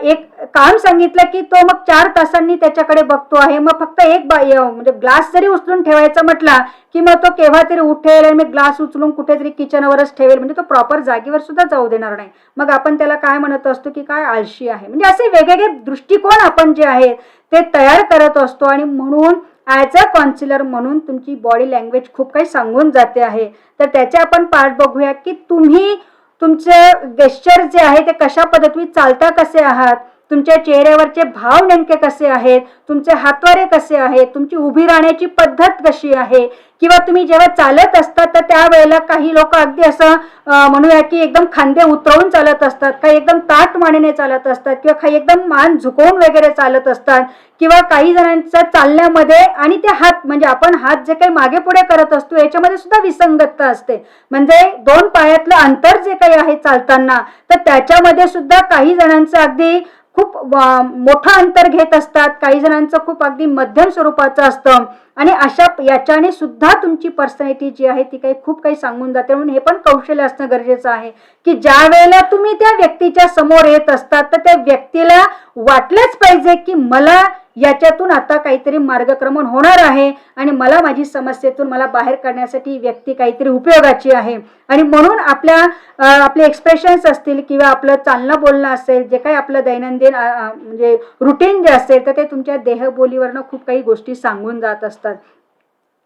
एक काम सांगितलं की तो मग 4 तासांनी त्याच्याकडे बघतो आहे, मग फक्त एक म्हणजे ग्लास जरी उचलून ठेवायचा म्हटला की मग तो केव्हा तरी उठेल आणि मग ग्लास उचलून कुठेतरी किचनवरच ठेवेल, म्हणजे तो प्रॉपर जागेवर सुद्धा जाऊ देणार नाही. मग आपण त्याला काय म्हणत असतो की काय आळशी आहे. म्हणजे असे वेगवेगळे दृष्टिकोन आपण जे आहेत ते तयार करत असतो. आणि म्हणून ॲज अ काउन्सिलर म्हणून तुमची बॉडी लँग्वेज खूप काही सांगून जाते आहे. तर त्याचे आपण पार्ट बघूया की तुम्ही तुमचे गेस्चर जे आहे ते कशा पद्धतीने चालता कसे आहात, तुमच्या चेहऱ्यावरचे भाव नेमके कसे आहेत, तुमचे हातवारे कसे आहेत, तुमची उभी राहण्याची पद्धत कशी आहे, किंवा तुम्ही जेव्हा चालत असतात तर त्यावेळेला काही लोक अगदी असं म्हणूया की एकदम खांदे उतरवून चालत असतात, काही एकदम ताठ मानेने चालत असतात, किंवा काही एकदम मान झुकवून वगैरे चालत असतात, किंवा काही जणांच्या चालण्यामध्ये आणि ते हात म्हणजे आपण हात जे काही मागे पुढे करत असतो याच्यामध्ये सुद्धा विसंगतता असते. म्हणजे 2 पायातलं अंतर जे काही आहे चालताना, तर त्याच्यामध्ये सुद्धा काही जणांचं अगदी खूप मोठं अंतर घेत असतात, काही जणांचं खूप अगदी मध्यम स्वरूपाचं असतं. आणि अशा याच्याने सुद्धा तुमची पर्सनॅलिटी जी आहे ती काही खूप काही सांगून जाते. म्हणून हे पण कौशल्य असणं गरजेचं आहे की ज्या वेळेला तुम्ही त्या व्यक्तीच्या समोर येत असतात तर त्या व्यक्तीला वाटलंच पाहिजे की मला याच्यातून आता काहीतरी मार्गक्रमण होणार आहे आणि मला माझी समस्येतून मला बाहेर काढण्यासाठी व्यक्ती काहीतरी उपयोगाची आहे. आणि म्हणून आपले एक्सप्रेशन्स असतील किंवा आपलं चालणं बोलणं असेल, जे काही आपलं दैनंदिन म्हणजे रुटीन जे असेल, तर ते तुमच्या देहबोलीवरनं खूप काही गोष्टी सांगून जात असतात.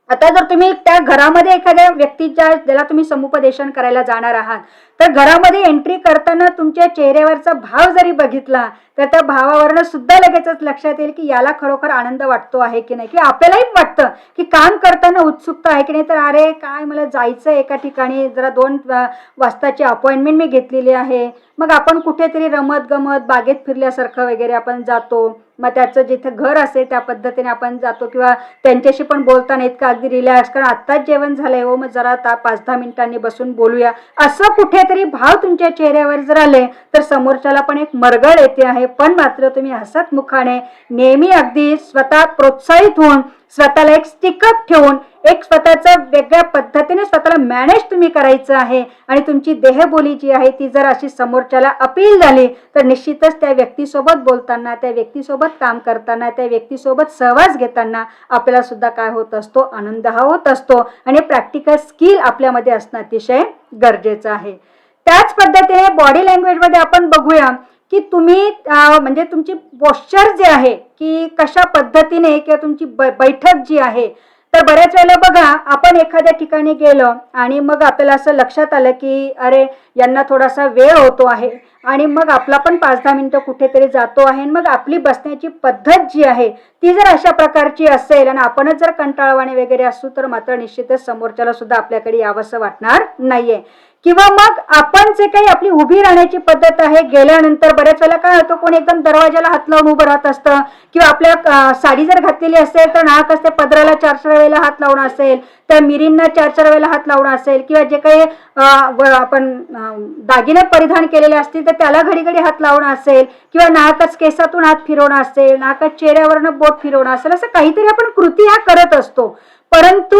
आता जर तुम्ही त्या घरामध्ये एखाद्या व्यक्तीच्या ज्याला तुम्ही समुपदेशन करायला जाणार आहात, तर घरामध्ये एंट्री करताना तुमच्या चेहऱ्यावरचा भाव जरी बघितला तर त्या भावावरनं सुद्धा लगेचच लक्षात येईल की याला खरोखर आनंद वाटतो आहे की नाही, किंवा आपल्यालाही वाटतं की काम करताना उत्सुकता आहे की नाही, तर अरे काय मला जायचं एका ठिकाणी, जरा 2 वाजताची अपॉइंटमेंट मी घेतलेली आहे, मग आपण कुठेतरी रमत गमत बागेत फिरल्यासारखं वगैरे आपण जातो. मग त्याचं जिथे घर असेल त्या पद्धतीने आपण जातो, किंवा त्यांच्याशी पण बोलताना इतकं अगदी रिलॅक्स, कारण आत्ताच जेवण झालंय हो, मग जरा 5-10 मिनिटांनी बसून बोलूया, असं कुठेतरी भाव तुमच्या चेहऱ्यावर जर आले तर समोरच्याला पण एक मरगळ येते आहे. पण मात्र तुम्ही हसत मुखाने नेहमी अगदी स्वतः प्रोत्साहित होऊन स्वतःला एक स्टिकअप ठेवून एक स्वतःचं वेगळ्या पद्धतीने स्वतःला मॅनेज तुम्ही करायचं आहे आणि तुमची देहबोली जी आहे ती जर अशी समोरच्याला अपील झाली तर निश्चितच त्या व्यक्तीसोबत बोलताना, त्या व्यक्तीसोबत काम करताना, त्या व्यक्तीसोबत सहवास घेताना आपल्याला सुद्धा काय होत असतो, आनंद हा होत असतो आणि प्रॅक्टिकल स्किल आपल्यामध्ये असणं अतिशय गरजेचं आहे. त्याच पद्धतीने बॉडी लँग्वेजमध्ये आपण बघूया की तुम्ही म्हणजे तुमची पोश्चर जे आहे की कशा पद्धतीने किंवा तुमची बैठक जी आहे, तर बऱ्याच वेळेला बघा आपण एखाद्या ठिकाणी गेलो आणि मग आपल्याला असं लक्षात आलं की अरे यांना थोडासा वेळ होतो आहे आणि मग आपला पण 5-10 मिनिटं कुठेतरी जातो आहे, मग आपली बसण्याची पद्धत जी आहे ती जर अशा प्रकारची असेल आणि आपणच जर कंटाळवाणे वगैरे असू तर मात्र निश्चितच समोरच्याला सुद्धा आपल्याकडे यावंसं वाटणार नाहीये. किंवा मग आपण जे काही आपली उभी राहण्याची पद्धत आहे गेल्यानंतर बऱ्याच वेळेला काय होतं, कोण एकदम दरवाजाला हात लावून उभं राहत असतं किंवा आपल्या साडी जर घातलेली असेल तर नाहक असते पदराला 4-4 वेळेला हात लावणं असेल, त्या मिरींना 4-4 वेळेला हात लावणं असेल किंवा जे काही आपण दागिने परिधान केलेले असतील तर त्याला घडी घडी हात लावणं असेल किंवा नाहकच केसातून हात फिरवणं असेल, नाहकच चेहऱ्यावरनं बोट फिरवणं असेल, असं काहीतरी आपण कृती ह्या करत असतो. परंतु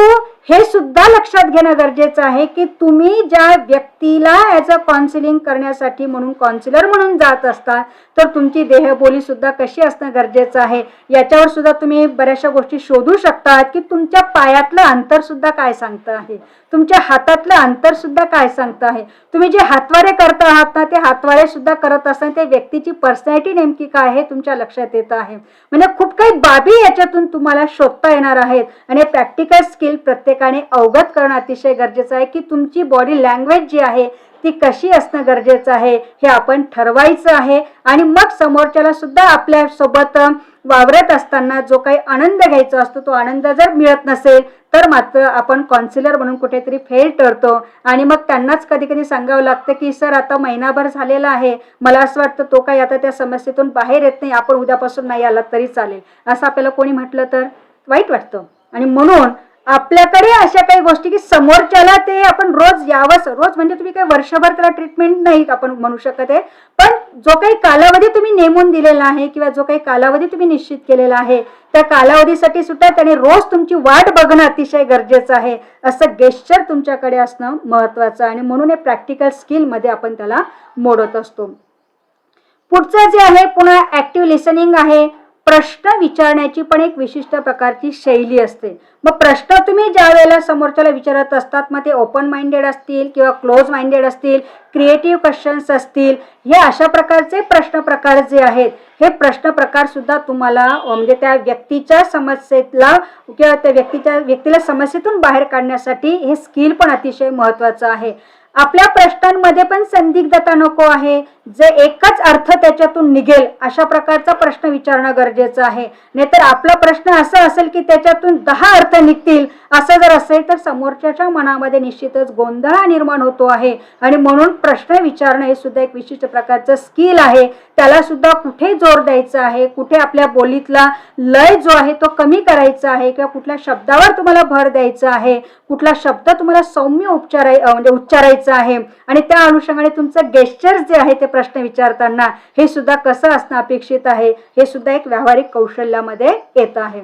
हे सुद्धा लक्षात घेणं गरजेचं आहे की तुम्ही ज्या व्यक्तीला ॲज अ काउन्सिलिंग करण्यासाठी म्हणून काउन्सिलर म्हणून जात असता तर तुमची देहबोली सुद्धा कशी असणं गरजेचं आहे याच्यावर सुद्धा तुम्ही बऱ्याचशा गोष्टी शोधू शकता की तुमच्या पायातलं अंतर सुद्धा काय सांगतं आहे, तुमच्या हातातलं अंतर सुद्धा काय सांगतं आहे, तुम्ही जे हातवारे करत आहात ना ते हातवारे सुद्धा करत असताना ते व्यक्तीची पर्सनॅलिटी नेमकी काय आहे तुमच्या लक्षात येत आहे. म्हणजे खूप काही बाबी याच्यातून तुम्हाला शोधता येणार आहेत आणि प्रॅक्टिकल स्किल प्रत्येकाने अवगत करणं अतिशय गरजेचं आहे की तुमची बॉडी लँग्वेज जी आहे ती कशी असणं गरजेचं आहे हे आपण ठरवायचं आहे आणि मग समोरच्याला सुद्धा आपल्यासोबत वावरत असताना जो काही आनंद घ्यायचा असतो तो आनंद जर मिळत नसेल तर मात्र आपण काउन्सिलर म्हणून कुठेतरी फेल ठरतो आणि मग त्यांनाच कधी कधी सांगावं लागतं की सर आता महिनाभर झालेला आहे, मला असं वाटतं तो काही आता त्या समस्येतून बाहेर येत नाही, आपण उद्यापासून नाही आला तरी चालेल, असं आपल्याला कोणी म्हटलं तर वाईट वाटतं. आणि म्हणून आपल्याकडे अशा काही गोष्टी की समोरच्याला ते आपण रोज यावंच, रोज म्हणजे तुम्ही काही वर्षभर त्याला ट्रीटमेंट नाही आपण म्हणू शकत आहे, पण जो काही कालावधी तुम्ही नेमून दिलेला आहे किंवा जो काही कालावधी तुम्ही निश्चित केलेला आहे त्या कालावधीसाठी सुद्धा त्याने रोज तुमची वाट बघणं अतिशय गरजेचं आहे. असं गेस्चर तुमच्याकडे असणं महत्वाचं आणि म्हणून हे प्रॅक्टिकल स्किलमध्ये आपण त्याला मोडत असतो. पुढचं जे आहे पुन्हा ऍक्टिव्ह लिसनिंग आहे. प्रश्न विचारण्याची पण एक विशिष्ट प्रकारची शैली असते. मग प्रश्न तुम्ही ज्या वेळेला समोरच्याला विचारत असतात मग ते ओपन माइंडेड असतील किंवा क्लोज माइंडेड असतील, क्रिएटिव्ह क्वेश्चन्स असतील, हे अशा प्रकारचे प्रश्न प्रकार जे आहेत हे प्रश्न प्रकार सुद्धा तुम्हाला म्हणजे त्या व्यक्तीच्या समस्येला किंवा त्या व्यक्तीला समस्येतून बाहेर काढण्यासाठी हे स्किल पण अतिशय महत्त्वाचं आहे. आपल्या प्रश्नांमध्ये पण संदिग्धता नको आहे, जे एकच अर्थ त्याच्यातून निघेल अशा प्रकारचा प्रश्न विचारणं गरजेचं आहे. नाहीतर आपला प्रश्न असा असेल की त्याच्यातून 10 अर्थ निघतील असं जर असेल तर समोरच्याच्या मनामध्ये निश्चितच गोंधळ निर्माण होतो आहे आणि म्हणून प्रश्न विचारणं हे सुद्धा एक विशिष्ट प्रकारचं स्किल आहे. त्याला सुद्धा कुठे जोर द्यायचा आहे, कुठे आपल्या बोलीतला लय जो आहे तो कमी करायचा आहे किंवा कुठल्या शब्दावर तुम्हाला भर द्यायचा आहे, कुठला शब्द तुम्हाला सौम्य उच्चारायचा आहे आणि त्या अनुषंगाने तुमचं गेस्चर जे आहे ते प्रश्न विचारताना हे सुद्धा कसं असणं अपेक्षित आहे हे सुद्धा एक व्यावहारिक कौशल्यामध्ये येत आहे.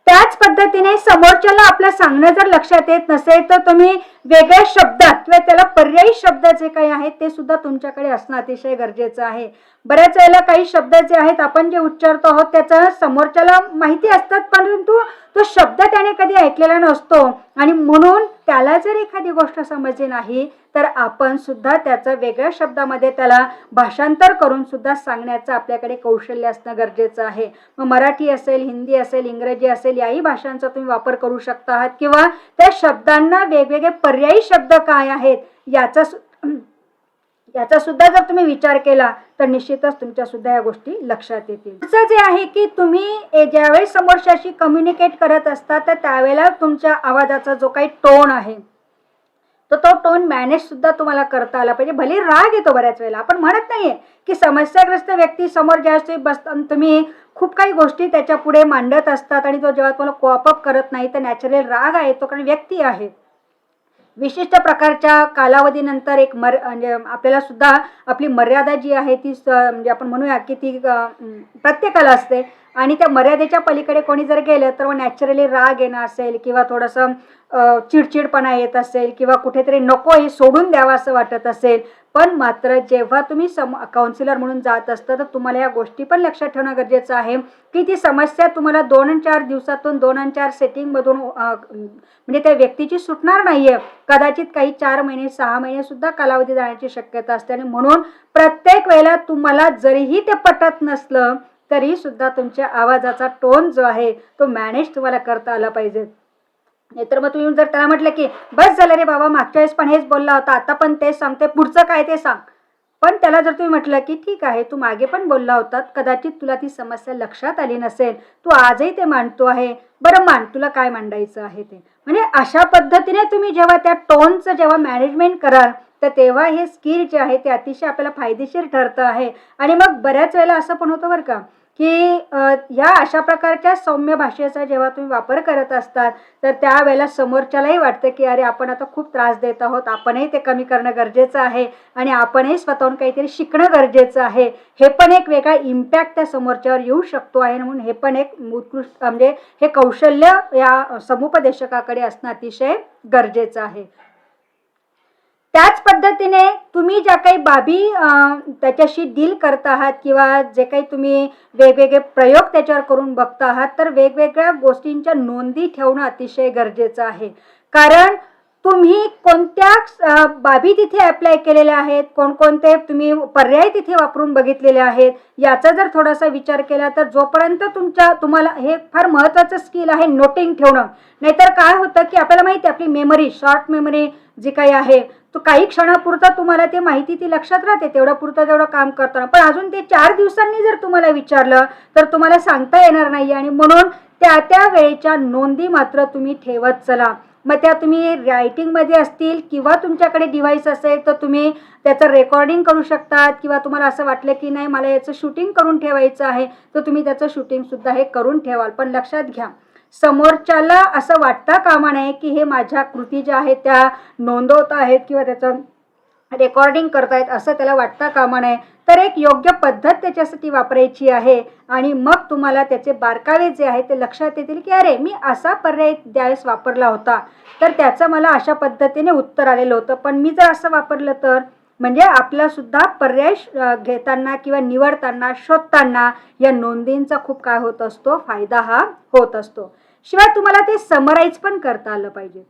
त्याच पद्धतीने समोरच्याला आपलं सांगणं जर लक्षात येत नसेल तर तुम्ही वेगळ्या शब्दात किंवा त्याला पर्यायी शब्द जे काही आहेत ते सुद्धा तुमच्याकडे असणं अतिशय गरजेचं आहे. बऱ्याच वेळेला काही शब्द जे आहेत आपण जे उच्चारतो आहोत त्याचा समोरच्याला माहिती असतात परंतु तो शब्द त्याने कधी ऐकलेला नसतो आणि म्हणून त्याला जर एखादी गोष्ट समजली नाही तर आपण सुद्धा त्याचं वेगळ्या शब्दामध्ये त्याला भाषांतर करून सुद्धा सांगण्याचं आपल्याकडे कौशल्य असणं गरजेचं आहे. मग मराठी असेल, हिंदी असेल, इंग्रजी असेल याही भाषांचा तुम्ही वापर करू शकता आहात किंवा त्या शब्दांना वेगवेगळे पर्यायी शब्द काय आहेत याचा सुद्धा जर तुम्ही विचार केला तर निश्चितच तुमच्या सुद्धा या गोष्टी लक्षात येतील. पुढचं जे आहे की तुम्ही ज्यावेळी समोरच्याशी कम्युनिकेट करत असता तर त्यावेळेला तुमच्या आवाजाचा जो काही टोन आहे तर तो टोन मॅनेज सुद्धा तुम्हाला करता आला पाहिजे. भले राग येतो बऱ्याच वेळेला, आपण म्हणत नाहीये की समस्याग्रस्त व्यक्ती समोर ज्यावेळेस बसताना तुम्ही खूप काही गोष्टी त्याच्या पुढे मांडत असतात आणि तो जेव्हा तुम्हाला कोऑपअप करत नाही तर नॅचरल राग आहे तो कारण व्यक्ती आहे. विशिष्ट प्रकारच्या कालावधीनंतर एक म्हणजे आपल्याला सुद्धा आपली मर्यादा जी आहे ती म्हणजे आपण म्हणूया की ती प्रत्येकाला असते आणि त्या मर्यादेच्या पलीकडे कोणी जर गेलं तर मग नॅचरली राग येणं असेल किंवा थोडंसं चिडचिडपणा येत असेल किंवा कुठेतरी नको हे सोडून द्यावं असं वाटत असेल. पण मात्र जेव्हा तुम्ही काउन्सिलर म्हणून जात असता तर तुम्हाला या गोष्टी पण लक्षात ठेवणं गरजेचं आहे की ती समस्या तुम्हाला 2-4 दिवसातून 2-4 सेटिंगमधून म्हणजे त्या व्यक्तीची सुटणार नाहीये. कदाचित काही 4 महिने 6 महिने सुद्धा कालावधी जाण्याची शक्यता असते आणि म्हणून प्रत्येक वेळेला तुम्हाला जरीही ते पटत नसलं तरी सुद्धा तुमच्या आवाजाचा टोन जो आहे तो मॅनेज तुम्हाला करता आला पाहिजे. नाहीतर मग तुम्ही जर त्याला म्हटलं की बस झालं रे बाबा, मागच्या वेळेस पण हेच बोलला होता, आता पण तेच सांगते, पुढचं काय ते सांग. पण त्याला जर तुम्ही म्हटलं की ठीक आहे, तू मागे पण बोलला होता, कदाचित तुला ती समस्या लक्षात आली नसेल, तू आजही ते मांडतो आहे, बरं मांड, तुला काय मांडायचं आहे ते. म्हणजे अशा पद्धतीने तुम्ही जेव्हा त्या टोनचं जेव्हा मॅनेजमेंट कराल तर तेव्हा हे स्किल जे आहे ते अतिशय आपल्याला फायदेशीर ठरतं आहे. आणि मग बऱ्याच वेळेला असं पण होतं बरं का की या अशा प्रकारच्या सौम्य भाषेचा जेव्हा तुम्ही वापर करत असतात तर त्यावेळेला समोरच्यालाही वाटतं की अरे आपण आता खूप त्रास देत आहोत, आपणही ते कमी करणं गरजेचं आहे आणि आपणही स्वतःहून काहीतरी शिकणं गरजेचं आहे. हे पण एक वेगळा इम्पॅक्ट त्या समोरच्यावर येऊ शकतो आहे. म्हणून हे पण एक उत्कृष्ट म्हणजे हे कौशल्य या समुपदेशकाकडे असणं अतिशय गरजेचं आहे. त्याच पद्धतीने तुम्ही ज्या काही बाबी त्याच्याशी डील करता आहात किंवा जे काही तुम्ही वेगवेगळे प्रयोग त्याच्यावर करून बघता आहात तर वेगवेगळ्या गोष्टींच्या नोंदी ठेवणं अतिशय गरजेचं आहे. कारण तुम्ही कोणत्या बाबी तिथे अप्लाय केलेल्या आहेत, कोणकोणते तुम्ही पर्याय तिथे वापरून बघितलेले आहेत याचा जर थोडासा विचार केला तर जोपर्यंत तुम्हाला हे फार महत्त्वाचं स्किल आहे नोटिंग ठेवणं. नाहीतर काय होतं की आपल्याला माहिती आहे आपली मेमरी, शॉर्ट मेमरी जी काही आहे तो काही क्षणापुरता तुम्हाला ते माहिती ती लक्षात राहते, तेवढं पुरतं तेवढं काम करताना, पण अजून ते 4 दिवसांनी जर तुम्हाला विचारलं तर तुम्हाला सांगता येणार नाही. आणि म्हणून त्या वेळेच्या नोंदी मात्र तुम्ही ठेवत चला. मग त्या तुम्ही रायटिंगमध्ये असतील किंवा तुमच्याकडे डिव्हाइस असेल तर तुम्ही त्याचं रेकॉर्डिंग करू शकतात किंवा तुम्हाला असं वाटलं की नाही मला याचं शूटिंग करून ठेवायचं आहे तर तुम्ही त्याचं शूटिंगसुद्धा हे करून ठेवाल. पण लक्षात घ्या समोरच्याला असं वाटता कामा नये की हे माझ्या कृती ज्या आहेत त्या नोंदवत आहेत किंवा त्याचं रेकॉर्डिंग करतायत असं त्याला वाटता कामा नये. तर एक योग्य पद्धत त्याच्यासाठी वापरायची आहे आणि मग तुम्हाला त्याचे बारकावे जे आहेत ते लक्षात येतील की अरे मी असा पर्याय ज्यावेळेस वापरला होता तर त्याचं मला अशा पद्धतीने उत्तर आलेलं होतं, पण मी जर असं वापरलं तर म्हणजे आपला सुद्धा पर्याय घेताना किंवा निवडताना शोधताना या नोंदींचा खूप काय होत असतो, फायदा हा होत असतो. शिवाय तुम्हाला ते समराईज पण करता आलं पाहिजे.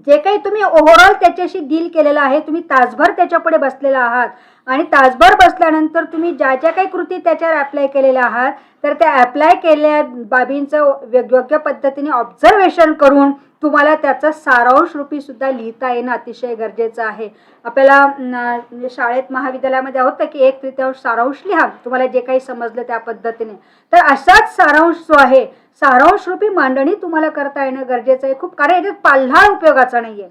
जे काही तुम्ही ओव्हरऑल त्याच्याशी डील केलेलं आहे, तुम्ही तासभर त्याच्यापुढे बसलेला आहात आणि तासभर बसल्यानंतर तुम्ही ज्या ज्या काही कृती त्याच्यावर अप्लाय केलेल्या आहात तर त्या अप्लाय केलेल्या बाबींचं योग्य पद्धतीने ऑब्झर्वेशन करून तुम्हाला त्याचं सारांश रूपी सुद्धा लिहिता येणं अतिशय गरजेचं आहे. आपल्याला म्हणजे शाळेत महाविद्यालयामध्ये होतं की 1/3 सारांश लिहा, तुम्हाला जे काही समजलं त्या पद्धतीने. तर असाच सारांश जो आहे सारांश रूपी मांडणी तुम्हाला करता येणं गरजेचं आहे खूप. कारण याच्यात पाल्हाळ उपयोगाचा नाहीये.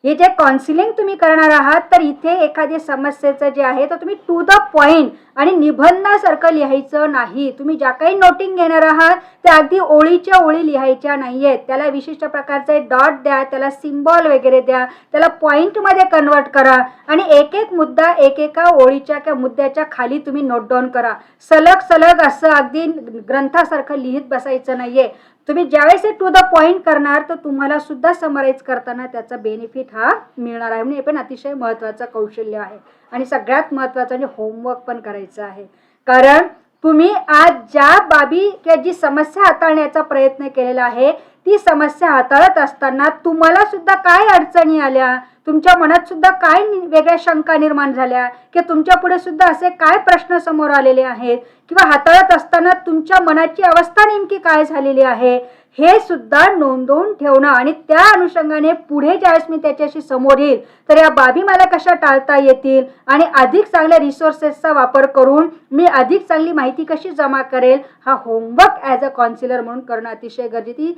हे जे काउन्सिलिंग तुम्ही करणार आहात तर इथे एखादी समस्येचं जे आहे तर तुम्ही टू द पॉइंट आणि निबंधासारखं लिहायचं नाही. तुम्ही ज्या काही नोटिंग घेणार आहात त्या अगदी ओळीच्या ओळी लिहायच्या नाही आहेत. त्याला विशिष्ट प्रकारचे डॉट द्या, त्याला सिम्बॉल वगैरे द्या, त्याला पॉईंटमध्ये कन्वर्ट करा आणि एक एक मुद्दा एकेका ओळीच्या किंवा मुद्द्याच्या खाली तुम्ही नोट डाऊन करा. सलग असं अगदी ग्रंथासारखं लिहित बसायचं नाहीये. तुम्ही ज्यावेळेस टू द पॉइंट करणार तर तुम्हाला सुद्धा समराईज करताना त्याचा बेनिफिट हा मिळणार आहे. म्हणजे हे पण अतिशय महत्त्वाचं कौशल्य आहे आणि सगळ्यात महत्त्वाचं म्हणजे होमवर्क पण करायचं आहे. कारण तुम्ही आज ज्या बाबी किंवा जी समस्या हाताळण्याचा प्रयत्न केलेला आहे ती समस्या हाताळत असताना तुम्हाला सुद्धा काय अडचणी आल्या, तुमच्या मनात सुद्धा काय वेगळ्या शंका निर्माण झाल्या किंवा तुमच्या पुढे सुद्धा असे काय प्रश्न समोर आलेले आहेत किंवा हाताळत असताना तुमच्या मनाची अवस्था नेमकी काय झालेली आहे हे सुद्धा नोंदवून ठेवणं आणि त्या अनुषंगाने पुढे ज्यावेळेस मी त्याच्याशी समोर येईल तर या बाबी मला कशा टाळता येतील आणि अधिक चांगल्या रिसोर्सेसचा वापर करून मी अधिक चांगली माहिती कशी जमा करेल हा होमवर्क ॲज अ काउन्सिलर म्हणून करणं अतिशय गरजेचं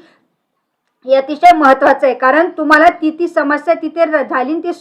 हे अतिशय महत्त्वाचं आहे. कारण तुम्हाला ती समस्या तिथे झाली ती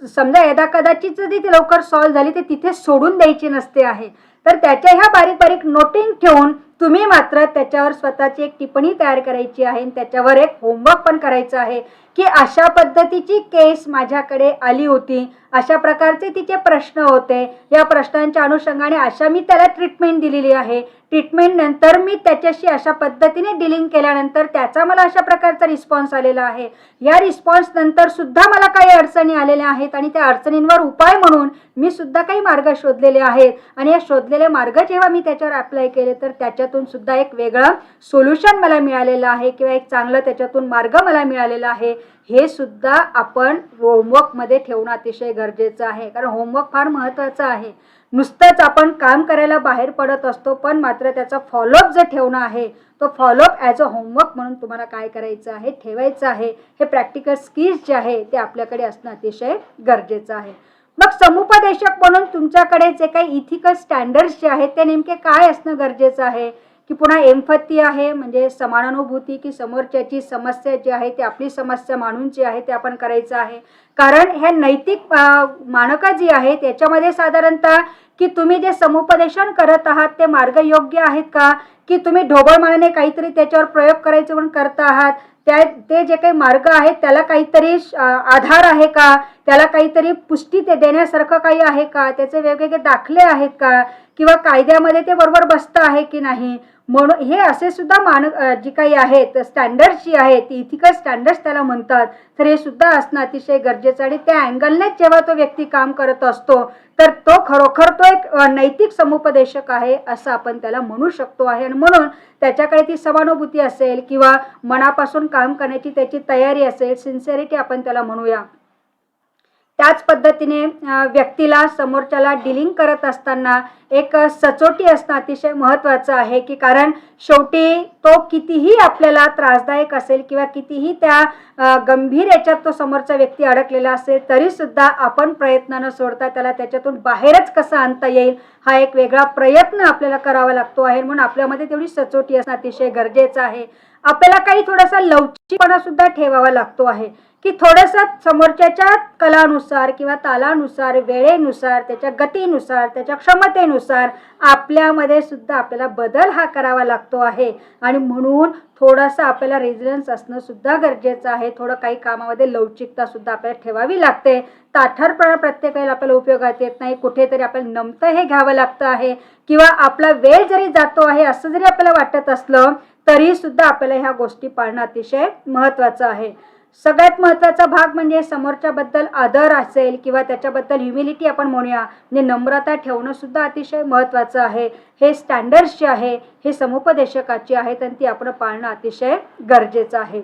समजा यदा कदाचित जरी ती लवकर सॉल्व्ह झाली तर तिथे सोडून द्यायची नसते आहे. तर त्याच्या ह्या बारीक नोटिंग ठेवून तुम्ही मात्र त्याच्यावर स्वतःची एक टिप्पणी तयार करायची आहे आणि त्याच्यावर एक होमवर्क पण करायचं आहे की अशा पद्धतीची केस माझ्याकडे आली होती, अशा प्रकारचे तिचे प्रश्न होते, या प्रश्नांच्या अनुषंगाने अशा मी त्याला ट्रीटमेंट दिलेली आहे. ट्रीटमेंट नंतर मी त्याच्याशी अशा पद्धतीने डिलिंग केल्यानंतर त्याचा मला अशा प्रकारचा रिस्पॉन्स आलेला आहे. या रिस्पॉन्स नंतर सुद्धा मला काही अडचणी आलेल्या आहेत आणि त्या अडचणींवर उपाय म्हणून मी सुद्धा काही मार्ग शोधलेले आहेत आणि या शोधलेले मार्ग जेव्हा मी त्याच्यावर अप्लाय केले तर त्याच्यातून सुद्धा एक वेगळं सोल्युशन मला मिळालेलं आहे किंवा एक चांगलं त्याच्यातून मार्ग मला मिळालेला आहे. हे सुद्धा आपण होमवर्कमध्ये ठेवणं अतिशय गरजेचं आहे, कारण होमवर्क फार महत्त्वाचं आहे. नुसतंच आपण काम करायला बाहेर पडत असतो, पण मात्र त्याचा फॉलोअप जे ठेवणं आहे तो फॉलोअप ॲज अ होमवर्क म्हणून तुम्हाला काय करायचं आहे, ठेवायचं आहे. हे प्रॅक्टिकल स्किल्स जे आहे ते आपल्याकडे असणं अतिशय गरजेचं आहे. मग समुपदेशक म्हणून तुमच्याकडे जे काही इथिकल स्टँडर्ड्स जे आहेत ते नेमके काय असणं गरजेचं आहे, की पुन्हा एम्पॅथी आहे म्हणजे समानानुभूती, की समोरच्याची समस्या जी आहे ती आपली समस्या मानून जी आहे ते आपण करायचं आहे. कारण ह्या नैतिक मानकं जी आहेत याच्यामध्ये साधारणतः की तुम्ही जे समुपदेशन करत आहात ते मार्ग योग्य आहेत का, की तुम्ही ढोबळमानाने काहीतरी त्याच्यावर प्रयोग करायचे म्हणून करता आहात, ते जे काही मार्ग आहेत त्याला काहीतरी आधार आहे का, त्याला काहीतरी पुष्टी ते देण्यासारखं काही आहे का, त्याचे वेगवेगळे दाखले आहेत का, किंवा कायद्यामध्ये ते बरोबर बसतं आहे की नाही. म्हणून हे असे सुद्धा जी काही आहेत स्टँडर्ड्स जी आहेत ती इथिकल स्टँडर्ड्स त्याला म्हणतात. तर हे सुद्धा असणं अतिशय गरजेचं आणि त्या अँगलनेच जेव्हा तो व्यक्ती काम करत असतो तर तो खरोखर तो एक नैतिक समुपदेशक आहे असं आपण त्याला म्हणू शकतो आहे. आणि म्हणून त्याच्याकडे ती समानुभूती असेल किंवा मनापासून काम करण्याची त्याची तयारी असेल, सिन्सिअरिटी आपण त्याला म्हणूया. त्याच पद्धतीने व्यक्तीला समोरच्याला डिलिंग करत असताना एक सचोटी असणं अतिशय महत्त्वाचं आहे, की कारण शेवटी तो कितीही आपल्याला त्रासदायक असेल किंवा कितीही त्या गंभीर याच्यात तो समोरचा व्यक्ती अडकलेला असेल तरीसुद्धा आपण प्रयत्न न सोडता त्याला त्याच्यातून बाहेरच कसं आणता येईल हा एक वेगळा प्रयत्न आपल्याला करावा लागतो आहे. म्हणून आपल्यामध्ये तेवढी सचोटी असणं अतिशय गरजेचं आहे. आपल्याला काही थोडासा लवचिकपणा सुद्धा ठेवावा लागतो आहे, की थोडंसं समोरच्याच्या कलानुसार किंवा तालानुसार, वेळेनुसार, त्याच्या गतीनुसार, त्याच्या क्षमतेनुसार आपल्यामध्ये सुद्धा आपल्याला बदल हा करावा लागतो आहे. आणि म्हणून थोडंसं आपल्याला रेझिलियन्स असणं सुद्धा गरजेचं आहे. थोडं काही कामामध्ये लवचिकता सुद्धा आपल्याला ठेवावी लागते. ताठरपणा प्रत्येक वेळेला आपल्याला उपयोगात येत नाही. कुठेतरी आपल्याला नमतं हे घ्यावं लागतं आहे, किंवा आपला वेळ जरी जातो आहे असं जरी आपल्याला वाटत असलं तरी सुद्धा आपल्याला ह्या गोष्टी पाळणं अतिशय महत्त्वाचं आहे. सगळ्यात महत्त्वाचा भाग म्हणजे समोरच्याबद्दल आदर असेल किंवा त्याच्याबद्दल ह्युमिलिटी आपण म्हणूया, म्हणजे नम्रता ठेवणं सुद्धा अतिशय महत्त्वाचं आहे. हे स्टँडर्ड्स जे आहे हे समुपदेशकाची आहेत आणि ती आपण पाळणं अतिशय गरजेचं आहे.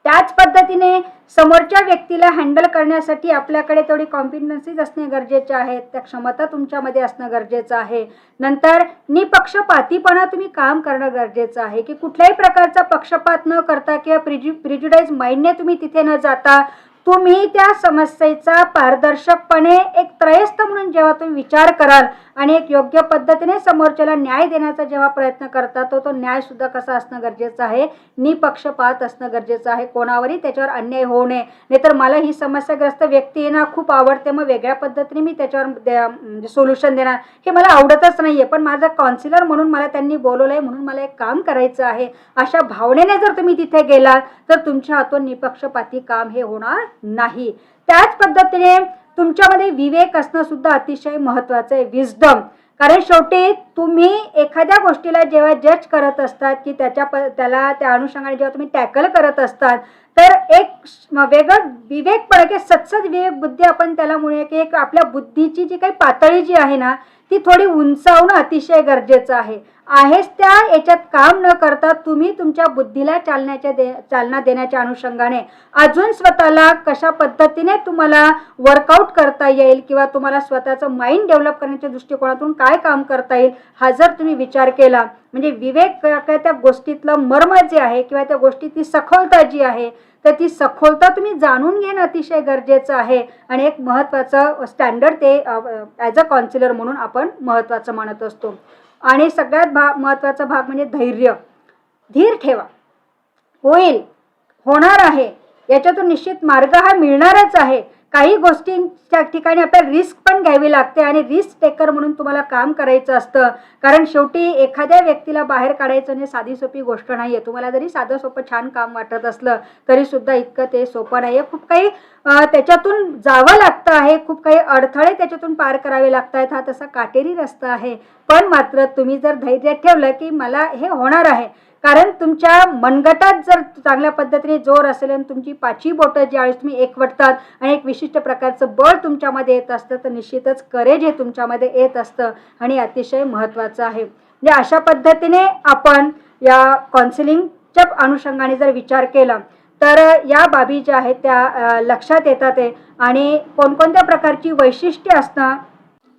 त्याच पद्धतीने समोरच्या व्यक्तीला हँडल करण्यासाठी आपल्याकडे तेवढी कॉम्पिटन्सीज असणे गरजेचे आहेत, त्या क्षमता तुमच्यामध्ये असणं गरजेचं आहे. नंतर निपक्षपातीपणा तुम्ही काम करणं गरजेचं आहे, की कुठल्याही प्रकारचा पक्षपात न करता किंवा प्रिज्युडाइज माइंडने तुम्ही तिथे न जाता तुम्ही त्या समस्येचा पारदर्शकपणे एक त्रयस्थ म्हणून जेव्हा तुम्ही विचार कराल आणि एक योग्य पद्धतीने समोरच्याला न्याय देण्याचा जेव्हा प्रयत्न करता तो न्याय सुद्धा कसा असणं गरजेचं आहे, निपक्षपात असणं गरजेचं आहे. कोणावरही त्याच्यावर अन्याय होऊ नये. नाहीतर मला ही समस्याग्रस्त व्यक्ती आहे ना खूप आवडते, मग वेगळ्या पद्धतीने मी त्याच्यावर म्हणजे सोल्युशन देणार हे मला आवडतच नाहीये, पण माझा काउन्सिलर म्हणून मला त्यांनी बोलवलंय म्हणून मला एक काम करायचं आहे, अशा भावनेने जर तुम्ही तिथे गेलात तर तुमच्या हातून निपक्षपाती काम हे होणार नाही. त्याच पद्धतीने तुमच्यामध्ये विवेक असणं सुद्धा अतिशय महत्त्वाचं आहे, विजडम. कारण शेवटी तुम्ही एखाद्या गोष्टीला जेव्हा जज करत असतात की त्याला त्या अनुषंगाने जेव्हा तुम्ही टॅकल करत असतात तर एक वेगळं विवेकपण की सत्सद विवेक बुद्धी आपण त्याला म्हणूया, की एक आपल्या बुद्धीची जी काही पातळी जी आहे ना ती थोडी उंचावणं अतिशय गरजेचं आहे. आहेच त्या याच्यात काम न करता तुम्ही तुमच्या बुद्धीला चालना देण्याच्या अनुषंगाने अजून स्वतःला कशा पद्धतीने तुम्हाला वर्कआउट करता येईल किंवा तुम्हाला स्वतःचं माइंड डेव्हलप करण्याच्या दृष्टिकोनातून काय काम करता येईल हा जर तुम्ही विचार केला म्हणजे विवेक त्या गोष्टीतलं मर्म जे आहे किंवा त्या गोष्टीतली सखोलता जी आहे तर ती सखोलता तुम्ही जाणून घेणं अतिशय गरजेचं आहे. आणि एक महत्त्वाचं स्टँडर्ड ते ॲज अ काउन्सिलर म्हणून आपण महत्त्वाचं मानत असतो. आणि सगळ्यात महत्त्वाचा भाग म्हणजे धैर्य. धीर ठेवा, होईल, होणार आहे, याच्यातून निश्चित मार्ग हा मिळणारच आहे. काही गोष्टींच्या ठिकाणी आपल्याला रिस्क पण घ्यावी लागते आणि रिस्क टेकर म्हणून तुम्हाला काम करायचं असतं. कारण शेवटी एखाद्या व्यक्तीला बाहेर काढायचं म्हणजे साधी सोपी गोष्ट नाही आहे. तुम्हाला जरी साधं सोपं छान काम वाटत असलं तरीसुद्धा इतकं ते सोपं नाही आहे. खूप काही त्याच्यातून जावं लागतं आहे, खूप काही अडथळे त्याच्यातून पार करावे लागत आहेत. हा तसा काटेरी रस्ता आहे. पण मात्र तुम्ही जर धैर्य ठेवलं की मला हे होणार आहे, कारण तुमच्या मनगटात जर चांगल्या पद्धतीने जोर असेल आणि तुमची पाचही बोटं ज्यावेळेस तुम्ही एकवटतात आणि एक विशिष्ट प्रकारचं बळ तुमच्यामध्ये येत असतं तर निश्चितच करेज हे तुमच्यामध्ये येत असतं आणि अतिशय महत्त्वाचं आहे. म्हणजे अशा पद्धतीने आपण या काउन्सिलिंगच्या अनुषंगाने जर विचार केला तर या बाबी ज्या आहेत त्या लक्षात येतात आहे. आणि कोणकोणत्या प्रकारची वैशिष्ट्ये असणं,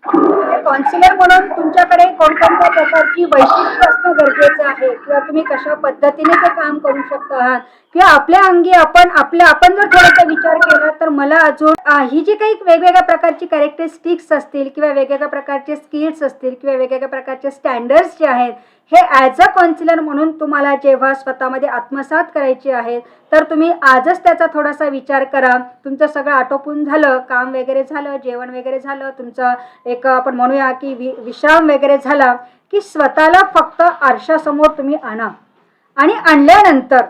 काउन्सिलर म्हणून तुमच्याकडे कोणकोणत्या प्रकारची वैशिष्ट्य असणं गरजेचं आहे किंवा तुम्ही कशा पद्धतीने ते काम करू शकता आहात किंवा आपल्या अंगी आपण जर थोडासा विचार केला तर मला अजून ही जी काही वेगवेगळ्या प्रकारची कॅरेक्टरिस्टिक्स असतील किंवा वेगवेगळ्या प्रकारचे स्किल्स असतील किंवा वेगवेगळ्या प्रकारचे स्टँडर्ड्स जे आहेत हे ॲज अ काउन्सिलर म्हणून तुम्हाला जेव्हा स्वतःमध्ये आत्मसात करायचे आहेत तर तुम्ही आजच त्याचा थोडासा विचार करा. तुमचं सगळं आटोपून झालं, काम वगैरे झालं, जेवण वगैरे झालं, तुमचं एक आपण म्हणूया की विश्राम वगैरे झाला की स्वतःला फक्त आरशासमोर तुम्ही आणा आणि आणल्यानंतर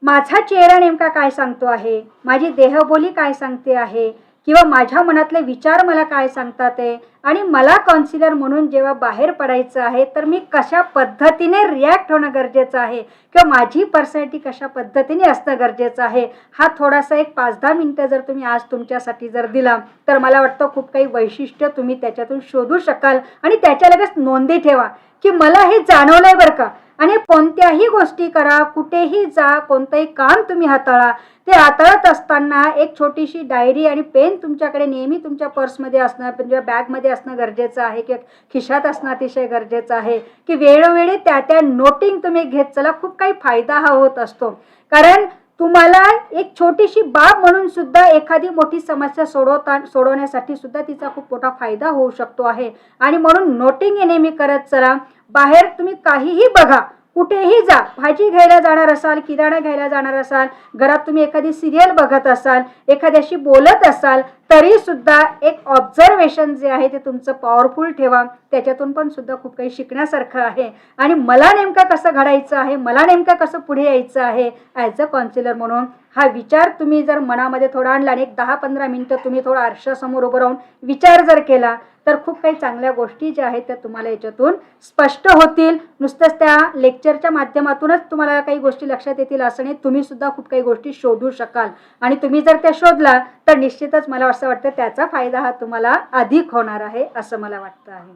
माझा चेहरा नेमका काय सांगतो आहे, माझी देहबोली काय सांगते आहे किंवा माझ्या मनातले विचार मला काय सांगतात आहे आणि मला काउन्सिलर म्हणून जेव्हा बाहेर पडायचं आहे तर मी कशा पद्धतीने रिॲक्ट होणं गरजेचं आहे किंवा माझी पर्सनॅलिटी कशा पद्धतीने असणं गरजेचं आहे. हा थोडासा एक 5-10 मिनटं जर तुम्ही आज तुमच्यासाठी जर दिला तर मला वाटतं खूप काही वैशिष्ट्य तुम्ही त्याच्यातून शोधू शकाल आणि त्याच्या लगेच नोंदी ठेवा की मला हे जाणवलंय बरं का. आणि कोणत्याही गोष्टी करा, कुठेही जा, कोणतंही काम तुम्ही हाताळा, ते हाताळत असताना एक छोटीशी डायरी आणि पेन तुमच्याकडे नेहमी तुमच्या पर्समध्ये असणं, तुमच्या बॅगमध्ये असणं गरजेचं आहे किंवा खिशात असणं अतिशय गरजेचं आहे की वेळोवेळी त्या नोटिंग तुम्ही घेत चला. खूप काही फायदा हा होत असतो. कारण तुम्हाला एक छोटीशी बाब म्हणून सुद्धा एखादी मोठी समस्या सोडवण्यासाठी सुद्धा तिचा खूप मोठा फायदा होऊ शकतो आहे. आणि म्हणून नोटिंग हे नेहमी करत चला. बाहेर तुम्ही काहीही बघा, कुठेही जा, भाजी घ्यायला जाणार असाल, किराणा घ्यायला जाणार असाल, घरात तुम्ही एखादी सिरियल बघत असाल, एखाद्याशी बोलत असाल तरी सुद्धा एक ऑब्झर्वेशन जे आहे ते तुमचं पॉवरफुल ठेवा. त्याच्यातून पण सुद्धा खूप काही शिकण्यासारखं आहे. आणि मला नेमकं कसं घडायचं आहे, मला नेमकं कसं पुढे यायचं आहे ॲज अ काउन्सिलर म्हणून हा विचार तुम्ही जर मनामध्ये थोडा आणला आणि एक 10-15 मिनटं तुम्ही थोडा आरशासमोर उभं राहून विचार जर केला तर खूप काही चांगल्या गोष्टी ज्या आहेत त्या तुम्हाला याच्यातून स्पष्ट होतील. नुसतंच त्या लेक्चरच्या माध्यमातूनच तुम्हाला काही गोष्टी लक्षात येतील असं नाही, तुम्ही सुद्धा खूप काही गोष्टी शोधू शकाल. आणि तुम्ही जर त्या शोधला तर निश्चितच मला असं वाटतं त्याचा फायदा हा तुम्हाला अधिक होणार आहे असं मला वाटतं आहे.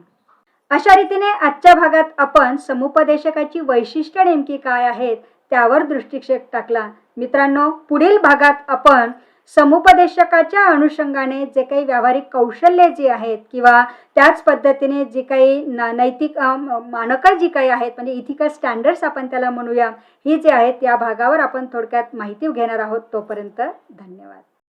अशा रीतीने आजच्या भागात आपण समुपदेशकाची वैशिष्ट्ये नेमकी काय आहेत त्यावर दृष्टिक्षेप टाकला. मित्रांनो, पुढील भागात आपण समुपदेशकाच्या अनुषंगाने जे काही व्यावहारिक कौशल्ये जी आहेत किंवा त्याच पद्धतीने जी काही नैतिक मानकं जी काही आहेत म्हणजे इथिकल स्टँडर्ड्स आपण त्याला म्हणूया, ही जी आहेत या भागावर आपण थोडक्यात माहिती घेणार आहोत. तोपर्यंत धन्यवाद.